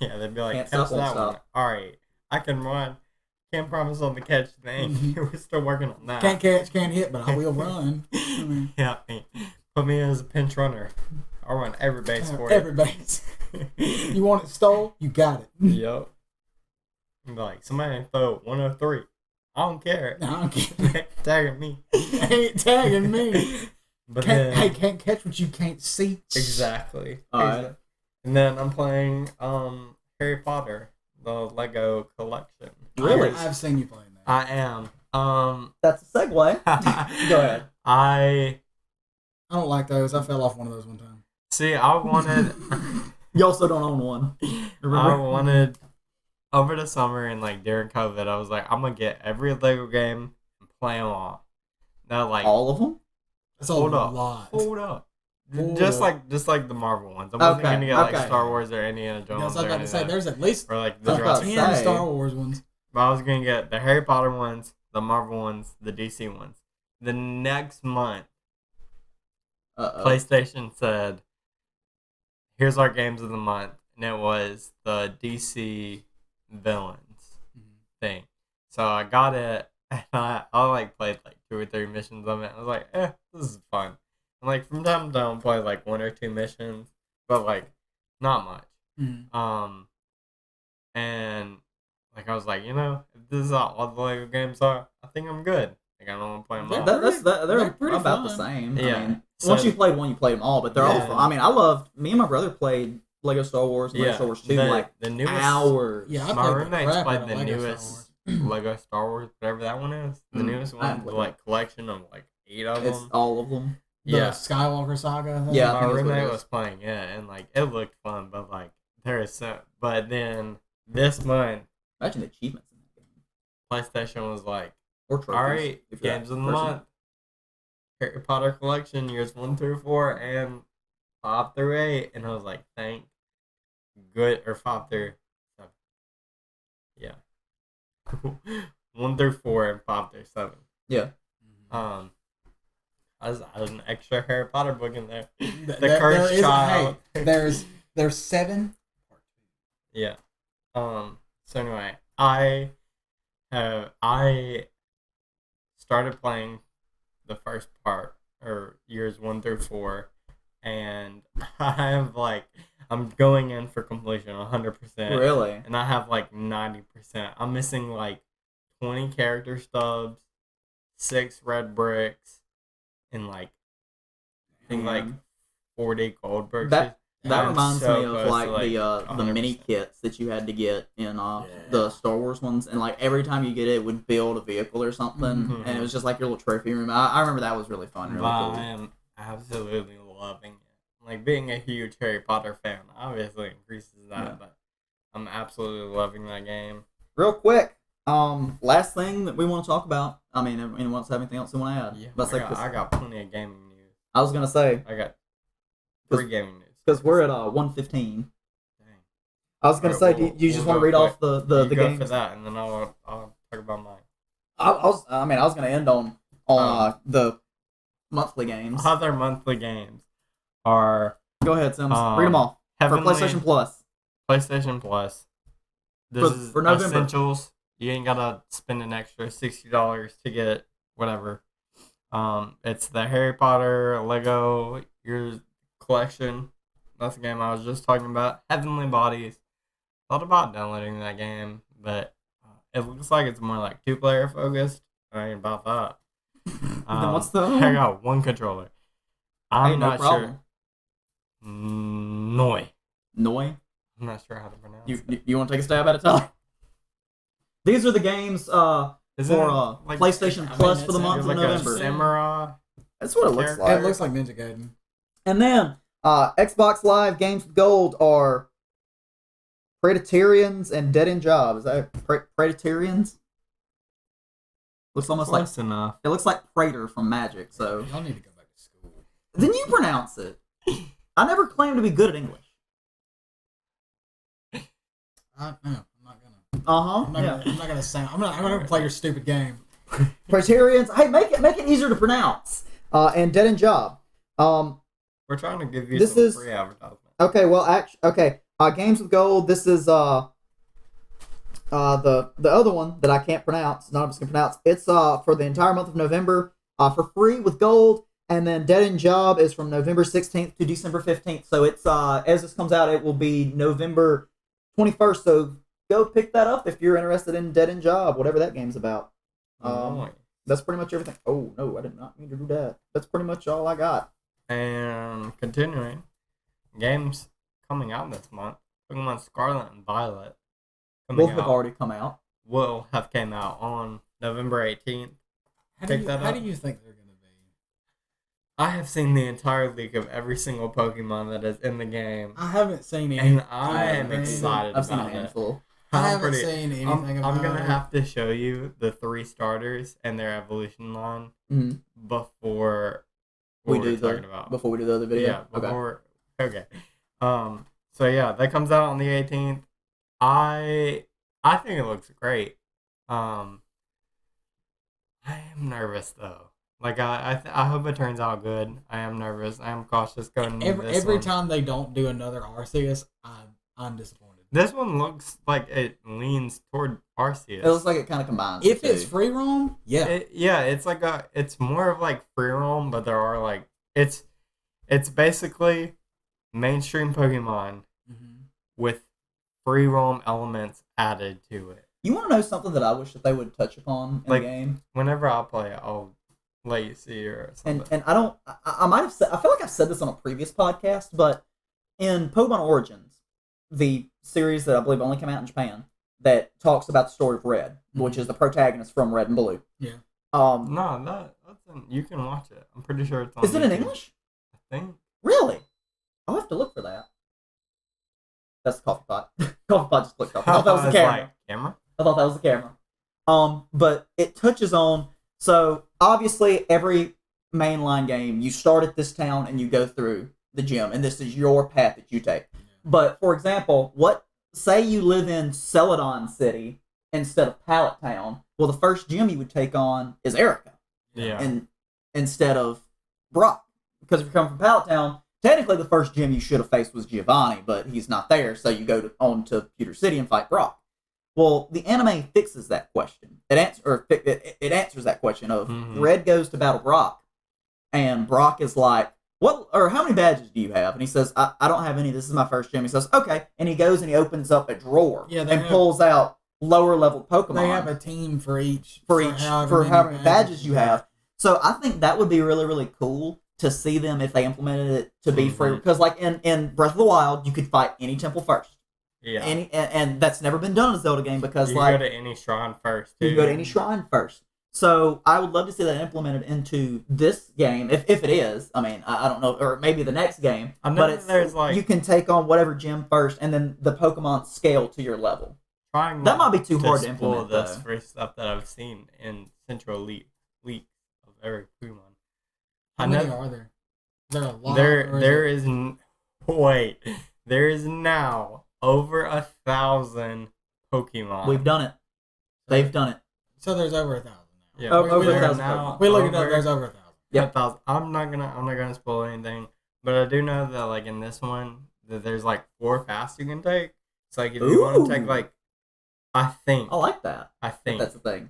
Yeah, they'd be like, Can't catch stop, won't that one. stop. Alright, I can run. Can't promise on the catch thing. We're still working on that. Can't catch, can't hit, but I will run. I mean, Yeah, put me as a pinch runner. I'll run every base for you. every base. You want it stole? You got it. Yep. Be like, somebody throw 103. I don't care. I don't care. Tagging me. Ain't tagging me. But Can't, then, hey, can't catch what you can't see. exactly. Alright. And then I'm playing Harry Potter, the Lego collection. Really? I've seen you playing that. I am. That's a segue. Go ahead. I I don't like those. I fell off one of those one time. see. I wanted. You also don't own one. I Remember? wanted over the summer and like during COVID, I was like, I'm gonna get every Lego game and play them all. Now, like, All of them? That's a hold up, lot. hold up. Hold Just up. like the Marvel ones. I wasn't Okay, gonna get like okay. Star Wars or Indiana I Jones was or about any to of say, that. there's at least Or like I the was about to Jurassic. 10 say. Star Wars ones. But I was gonna get the Harry Potter ones, the Marvel ones, the DC ones. The next month, Uh-oh. PlayStation said, "Here's our games of the month," and it was the DC villains thing. So I got it, and I like played like 2 or 3 missions of it. I was like, this is fun. And like from time to time, play like 1 or 2 missions, but like not much. Mhm. And like I was like, if this is all the Lego games are, I think I'm good. Like I don't want to play them all. They're They're pretty about the fun. same. Yeah. I mean, So- once you played one, you played them all, but they're all Yeah. fun. I mean, me and my brother played Lego Star Wars and Lego Star Wars 2 like the newest hours. Yeah, I My played the roommates crap played out of the Lego newest Star Wars. Lego Star Wars, whatever that one is. The newest I one, haven't the played like collection of like 8 of It's them. all of them. The Yeah, Skywalker saga. I think. Yeah. I my think that's what it roommate is. was playing it, and like it looked fun, but like there is so. But then this month, Imagine the achievements in that game. PlayStation was like, Or trophies. "All right, if you're games that of the person. month, Harry Potter collection, years 1 through 4, and 5 through 8," and I was like, "Thank good," or 5 through 7. Yeah, 1 through 4 and 5 through 7. Yeah. I was an extra Harry Potter book in there. The There Cursed is- Child. Hey, there's 7. Yeah. So anyway, I started playing the first part, or years 1 through 4, and I'm going in for completion 100%. Really? And I have like 90%. I'm missing like 20 character stubs, 6 red bricks, and like I think like 40 gold bricks. That I'm reminds so me of close like to, the mini 100%. kits that you had to get in the Star Wars ones, and like every time you get it, would build a vehicle or something, Mhm. and it was just like your little trophy room. I remember that was really fun, really But cool. I am absolutely loving it. Like being a huge Harry Potter fan obviously increases that, Yeah. but I'm absolutely loving that game. Real quick, last thing that we want to talk about. I mean, anyone else have anything else they want to add? Yeah, Let's I got plenty of gaming news. I was gonna say I got 3 gaming news. because we're at 1:15. Dang. I was gonna Alright, say, we'll- do you just we'll want to go read off the You go games? for that, and then I'll talk about mine. I was gonna end on the monthly games. Other monthly games are Go ahead, Sims. Read them all for Heavenly- PlayStation Plus. PlayStation Plus. This is For November. essentials. You ain't gotta spend an extra $60 to get whatever. It's the Harry Potter Lego your collection. That's the game I was just talking about. Heavenly Bodies. Thought about downloading that game, but it looks like it's more like 2-player focused. I ain't about that. Then what's the other I one? got one controller. Hey, I'm no not problem. sure. Noi. Noi. I'm not sure how to pronounce You it. you want to take a stab at it, Tyler? These are the games Isn't for it like- PlayStation I mean, Plus it for the month sounds of like a November. samurai. That's what it looks character. like. It looks like Ninja Gaiden. And then Xbox Live games with gold are Predatarians and Dead End Job. Is that Predatarians? Looks almost like Close enough. it looks like Praetor from Magic. So Y'all need to go back to school. then you pronounce it. I never claimed to be good at English. I'm not gonna. I'm not gonna sound. I'm gonna play your stupid game. Praetorians. Hey, make it easier to pronounce. And Dead End Job. We're trying to give you This some is- free advertisement. Okay, well, games with gold. This is the other one that I can't pronounce. None of us can pronounce. It's for the entire month of November for free with gold, and then Dead End Job is from November 16th to December 15th. So it's as this comes out, it will be November 21st. So go pick that up if you're interested in Dead End Job, whatever that game's about. That's pretty much everything. Oh no, I did not mean to do that. That's pretty much all I got. And continuing, games coming out this month. Pokemon Scarlet and Violet coming Both have already come out. will have came out on November 18th. How Pick do that up. you think they're gonna be? I have seen the entire leak of every single Pokemon that is in the game, I haven't seen any. and I am excited I've seen a about it. handful. I haven't seen anything about I'm gonna it. have to show you the 3 starters and their evolution line Mhm. before We what do we're the talking about. before we do the other video. Yeah, before. Okay. So yeah, that comes out on the 18th. I think it looks great. I am nervous though. Like I hope it turns out good. I am nervous. I am cautious going into this Every one. time they don't do another Arceus, I'm disappointed. This one looks like it leans toward Arceus. It looks like it kind of combines. If the it's two. free roam, yeah. It's like it's more of like free roam, but there are like it's basically mainstream Pokemon Mhm. with free roam elements added to it. You want to know something that I wish that they would touch upon in Like- the game? Whenever I play it, I'll let you see or something. And I don't. I might have said. I feel like I've said this on a previous podcast, but in Pokemon Origins, the series that I believe only came out in Japan, that talks about the story of Red, which is the protagonist from Red and Blue. Yeah. No, you can watch it. I'm pretty sure it's on. Is it in YouTube. English? I think. Really? I'll have to look for that. That's the coffee pot. Coffee pot just clicked off. I thought that was the camera. Like, camera? I thought that was the camera. But it touches on, so obviously every mainline game, you start at this town and you go through the gym, and this is your path that you take. But for example, say you live in Celadon City instead of Pallet Town, well, the first gym you would take on is Erica, Yeah. and instead of Brock, because if you come from Pallet Town, technically the first gym you should have faced was Giovanni, but he's not there, so you go on to Pewter City and fight Brock. Well, the anime fixes that question. It answers that question of Red goes to battle Brock, and Brock is like, "What? Or how many badges do you have?" And he says, "I don't have any. This is my first gym." He says, "Okay," and he goes and he opens up a drawer and pulls out lower level Pokemon. They have a team for however many badges you have. So I think that would be really, really cool to see them if they implemented it to be free. Because like in Breath of the Wild, you could fight any temple first. Yeah. And that's never been done in a Zelda game because you can go to any shrine first. Too. You can go to any shrine first. So I would love to see that implemented into this game, if it is. I mean, I don't know, or maybe the next game. I know But there's like you can take on whatever gym first, and then the Pokemon scale to your level. trying That might be too hard to spoil implement, this though. for stuff that I've seen in Central League of every Pokemon. How many are there? Is there a lot? There is now over 1,000 Pokemon. We've done it. They've done it. So there's over 1,000 Yeah, Oh, over they're 1,000 now Pokemon. We looked it up. over There's over 1,000. Yep. 1,000. I'm not gonna spoil anything, but I do know that like in this one that there's like 4 fasts you can take. So like if you want to take Ooh. like, I I like that. think If that's the thing.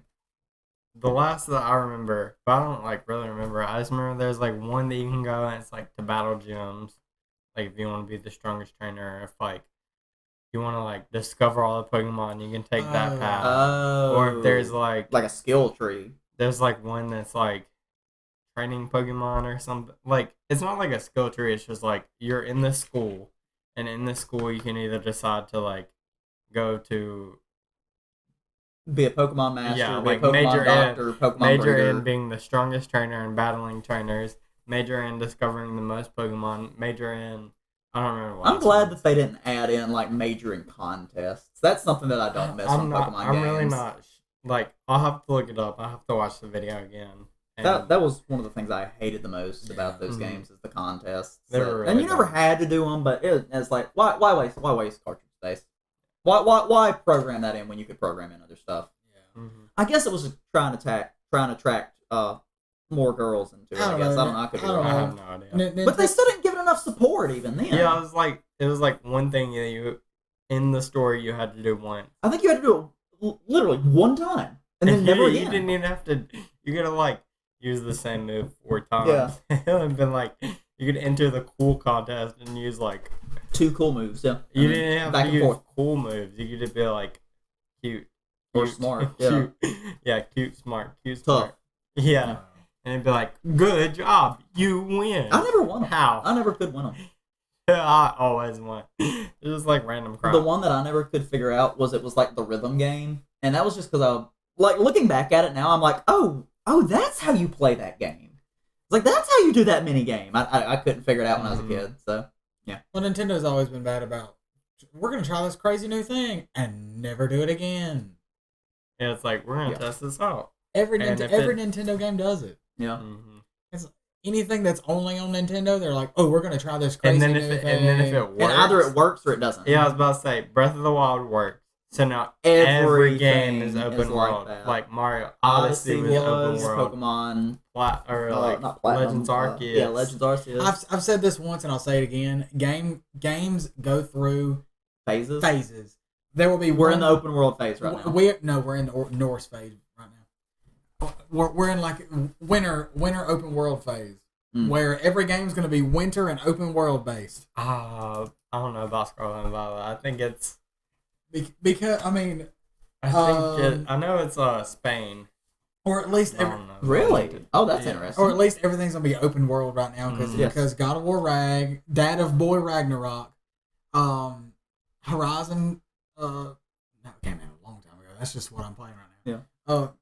the last that I remember, but I don't like really remember. I just remember there's like one that you can go and it's like to battle gyms. Like if you want to be the strongest trainer, if like you want to like discover all the Pokemon, you can take that path. Oh. Or if there's like a skill tree. there's like one that's like training Pokemon or something. Like it's not like a skill tree. It's just like you're in this school, and in this school you can either decide to like go to Be a Pokemon master, Yeah, be like a Pokemon major doctor, Pokemon major breeder. in being the strongest trainer and battling trainers, major in discovering the most Pokemon, major in I don't remember what. I'm glad that they didn't add in like majoring contests. That's something that I don't miss on Pokemon I'm games. really not like I'll have to look it up. I have to watch the video again. And That was one of the things I hated the most about those Mhm. games is the contests. They were really and you never dumb. had to do them, but it's like why waste cartridge space? Why program that in when you could program in other stuff? Yeah. Mhm. I guess it was just trying to attract more girls into it. I guess I don't know. I could be I don't wrong. I know. have no idea. But they still didn't give it enough support even then. Yeah, it was like one thing that you in the story you had to do once. I think you had to do it literally one time and then never You again. didn't even have to. You could have like used the same move 4 times. Yeah. And been like you could enter the cool contest and use like 2 cool moves. Yeah, you And then didn't have back to and use forth. cool moves. You could just be like cute Or smart, yeah. cute, yeah, cute, smart, Tough. smart. Yeah, and it'd be like, good job, you win. I never won them. How? I never could win them. I always won. It's just like random crap. The one that I never could figure out was it was like the rhythm game, and that was just because I like looking back at it now. I'm like, oh, that's how you play that game. It's like that's how you do that mini game. I couldn't figure it out when I was a kid. So Well, Nintendo's always been bad about we're gonna try this crazy new thing and never do it again. Yeah, it's like we're gonna Yeah. test this out. Every And if Nintendo game does it. yeah, Mm-hmm. Anything that's only on Nintendo, they're like, oh, we're gonna try this crazy And then new if thing. it works, and either it works or it doesn't. Yeah, I was about to say Breath of the Wild works. So now every game is Everything open is like world. that. Like Mario Odyssey was open world. Pokemon, Or like not Platinum, Legends Arceus. yeah, Legends Arceus. I've said this once and I'll say it again. Games go through Phases. phases. There will be We're in the open world phase right now. We're in the Norse phase right now. We're in like winter open world phase where every game's going to be winter and open world based. I don't know about Scarlet and Violet. I think it's. Because I mean, I know it's Spain. or at least I don't know. Really? Oh, that's Yeah. interesting. or at least everything's gonna be open world right now because Yes. God of War Dad of Boy Ragnarok, Horizon, no, it came out a long time ago. That's just what I'm playing right now.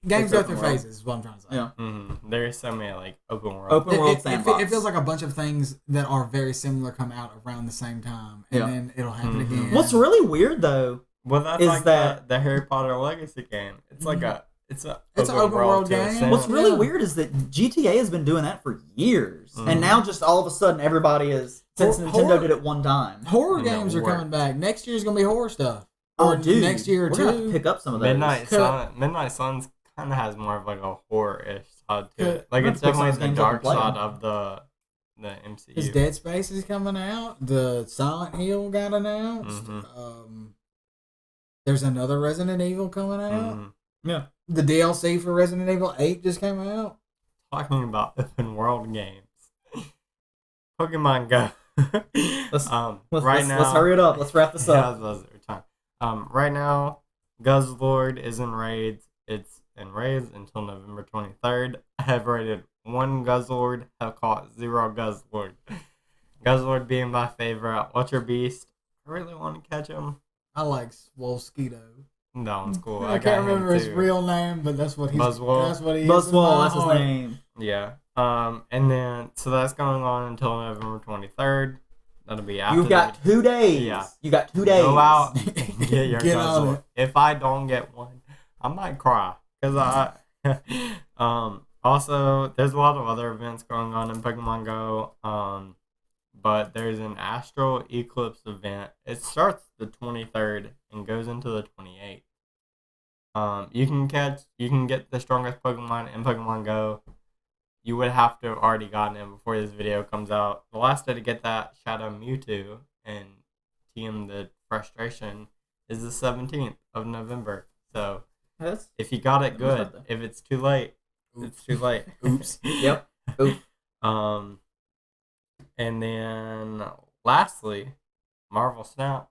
Games It's go open through world. phases. Is what I'm trying to say. Yeah. Mm-hmm. There's so many like open world. Open world It sandbox. feels like a bunch of things that are very similar come out around the same time, and Yeah. then it'll happen Mhm. again. What's really weird though Well, that's is like that- the Harry Potter Legacy game. It's like It's an an open world to a game. extent. What's really Yeah. weird is that GTA has been doing that for years, Mhm. and now just all of a sudden everybody is since Hor- Nintendo horror- did it one time. horror And it games are worked. coming back. Next year's gonna be horror stuff. Oh, Or dude, next year or we're gonna have to two. pick up some of those. Midnight Suns kind of has more of like a horror-ish side to it. We're Like gonna it's pick some definitely of those the games up and dark play side them. of the MCU. His Dead Space is coming out. The Silent Hill got announced. Mhm. There's another Resident Evil coming out. Mhm. Yeah. The DLC for Resident Evil 8 just came out. Talking about open world games, Pokemon Go. Let's right now, let's hurry it up. Let's wrap this Yeah, up. that's our time. Right now, Guzzlord is in raids. It's in raids until November 23rd. I have raided 1 Guzzlord, have caught 0 Guzzlord. Guzzlord being my favorite. Ultra Beast. I really want to catch him. I like Swolskeeto. That one's cool. I got can't him remember his too. real name, but that's what he's. Buzzwole. That's what he is. in my Buzzwole, that's his heart. name. Yeah. And then so that's going on until November 23rd. That'll be after. You've got 2 days. Yeah. You got 2 days. Go out and get your Get on Guzzlord. it. If I don't get one, I might cry because I. Also, there's a lot of other events going on in Pokemon Go. But there's an Astral Eclipse event. It starts the 23rd and goes into the 28th. You can get the strongest Pokemon in Pokemon Go. You would have to have already gotten it before this video comes out. The last day to get that Shadow Mewtwo and TM the frustration is the 17th of November. So if you got it, good. If it's too late, it's too late. Oops. Yep. Oops. And then lastly, Marvel Snap.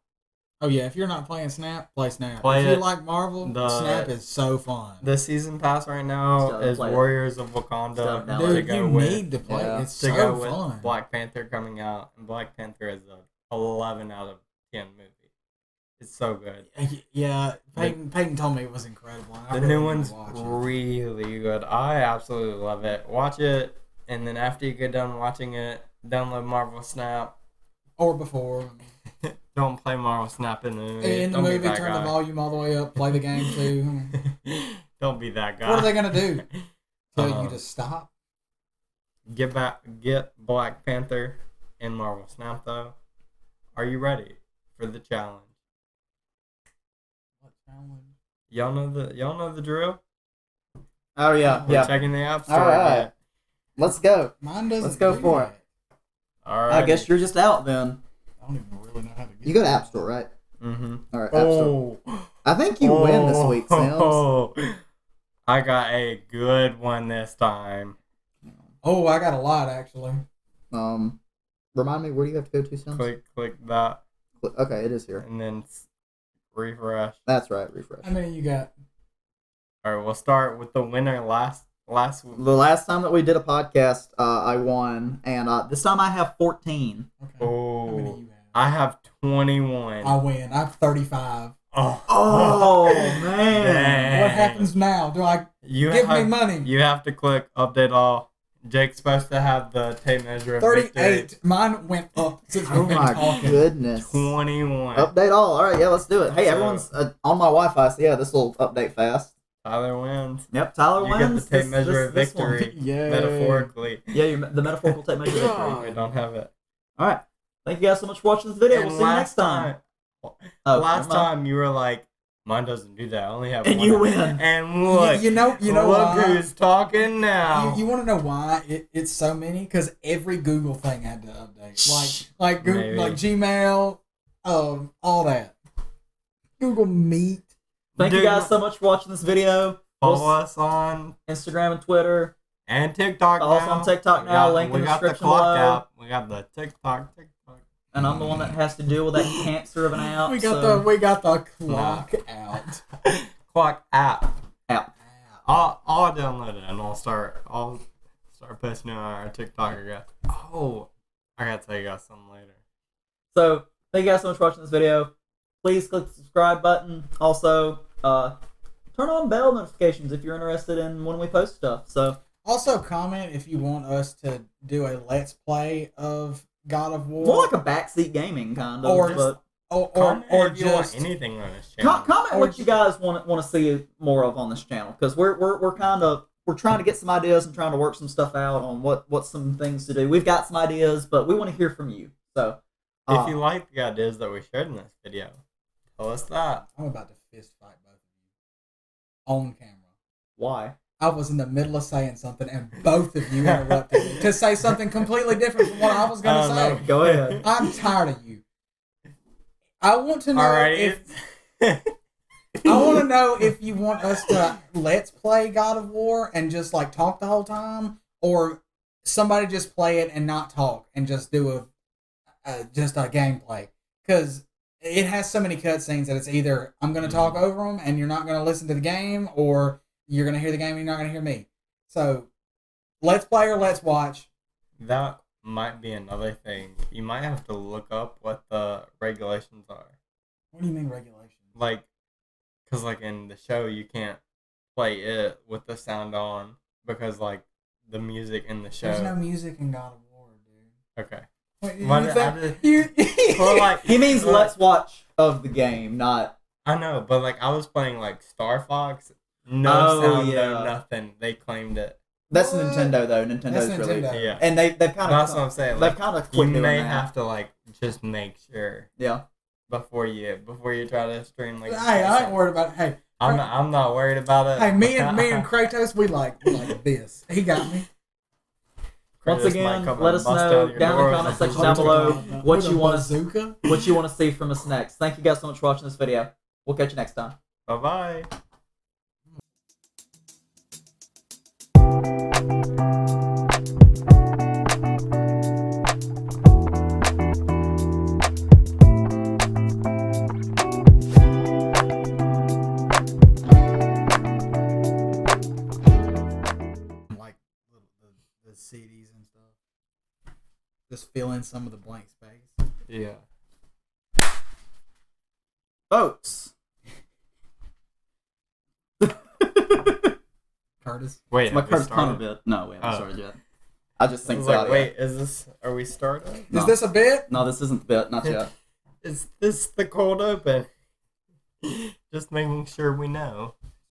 Oh yeah, if you're not playing Snap, play Snap. Play if it. you like Marvel, Snap is so fun. The season pass right now Still is play it. Warriors of Wakanda. Still to Dude, go you with, need to play it. It's to so go with fun. Black Panther coming out, and Black Panther is a 11 out of 10 movie. It's so good. Yeah, Peyton told me it was incredible. The new one's really good. I absolutely love it. Watch it, and then after you get done watching it, download Marvel Snap. Or before. Don't play Marvel Snap in the movie. In the Don't be movie, that turn guy. the volume all the way up, play the game too. Don't be that guy. What are they going to do? Tell you to stop? Get Black Panther and Marvel Snap though. Are you ready for the challenge? What challenge? Y'all know the drill? Oh yeah. We're Yeah. checking the app store. All right. Again. Let's go. Mine doesn't. Let's go do for that. it. All right. I guess you're just out then. I don't even really know how to get You go to App Store, right? Mm-hmm. All right. App Store. I think you win this week, Sims. I got a good one this time. Oh, I got a lot actually. Remind me, where do you have to go to, Sims? Click that, Okay, it is here. and then refresh. That's right. Refresh. How many you got? All right, we'll start with the winner last week. The last time that we did a podcast, I won, and this time I have 14. Okay. How many Oh, you have? I have 21. I win. I have 35. Oh man! Dang. What happens now? Do I You give have, me money? You have to click update all. Jake's supposed to have the tape measure of 38. victory. Mine went up since Oh we've been my talking. goodness! 21. Update all. All right, yeah, let's do it. Hey, So- everyone's on my Wi-Fi, so yeah, this will update fast. Tyler wins. Yep, Tyler You get wins. the tape measure of this one. victory. Yay. Metaphorically. Yeah, the metaphorical tape measure of victory. I don't have it. All right, thank you guys so much for watching this video. And We'll see you next time. Oh, last never mind. time you were like, mine doesn't do that. I only have And one. you win. And look, You know look why? who's talking now. You want to know why it's so many? Because every Google thing had to update, like Google, Maybe. like Gmail, all that. Google Meet. Thank you Dude. guys so much for watching this video. Follow us on Instagram and Twitter. and TikTok Follow us now. on TikTok now, link in the description We got the clock below. app. We got the TikTok. And I'm the one that has to deal with that cancer of an app. We got so. the clock out. Clock app. App. I'll download it and I'll start posting it on our TikTok again. Oh, I gotta tell you guys something later. So thank you guys so much for watching this video. Please click the subscribe button. Also, turn on bell notifications if you're interested in when we post stuff. So Also, comment if you want us to do a let's play of God of War, more like a backseat gaming kind of. Or but or Comment if you just want anything on this channel. comment or what you guys want to see more of on this channel, because we're trying to get some ideas and trying to work some stuff out on what some things to do. We've got some ideas, but we want to hear from you. So If you like the ideas that we shared in this video, tell us that. I'm about to fist fight both of you on camera. why? I was in the middle of saying something, and both of you interrupted me to say something completely different from what I was going to say. Go ahead. I'm tired of you. I want to know Alright. I want to know if you want us to let's play God of War and just like talk the whole time, or somebody just play it and not talk and just do just a gameplay, because it has so many cutscenes that it's either I'm going to talk over them and you're not going to listen to the game, or you're going to hear the game and you're not going to hear me. So let's play or let's watch. That might be another thing. You might have to look up what the regulations are. What do you mean regulations? Like, because like in the show, you can't play it with the sound on because like the music in the show. There's no music in God of War, dude. Okay. What, But you Well, like He means like, let's watch of the game, not. I know, but like I was playing like Star Fox. No Oh, sound, yeah. no nothing. They claimed it. That's What? Nintendo though. Nintendo's That's really. Nintendo. Yeah. And they've kind That's of. what I'm saying. They've Like, kind of you quit doing may that. have to like just make sure Yeah. before you try to stream like. Hey, I ain't worried about it. Hey, I'm not worried about it. Hey, me and Kratos, we like this. He got me. Once Kratos again, might come let and us bust know out your down in the door. comment section down below what With you a want bazooka. to see from us next. Thank you guys so much for watching this video. We'll catch you next time. Bye-bye. Like the CDs and stuff. Just fill in some of the blank space. Yeah. Folks. Curtis. Wait, My have we Curtis Connor started? bit. No, we haven't Oh. started yet. I just I think was so. like, wait, are we starting? No. Is this a bit? No, this isn't the bit. Not yet. Is this the cold open? Just making sure we know.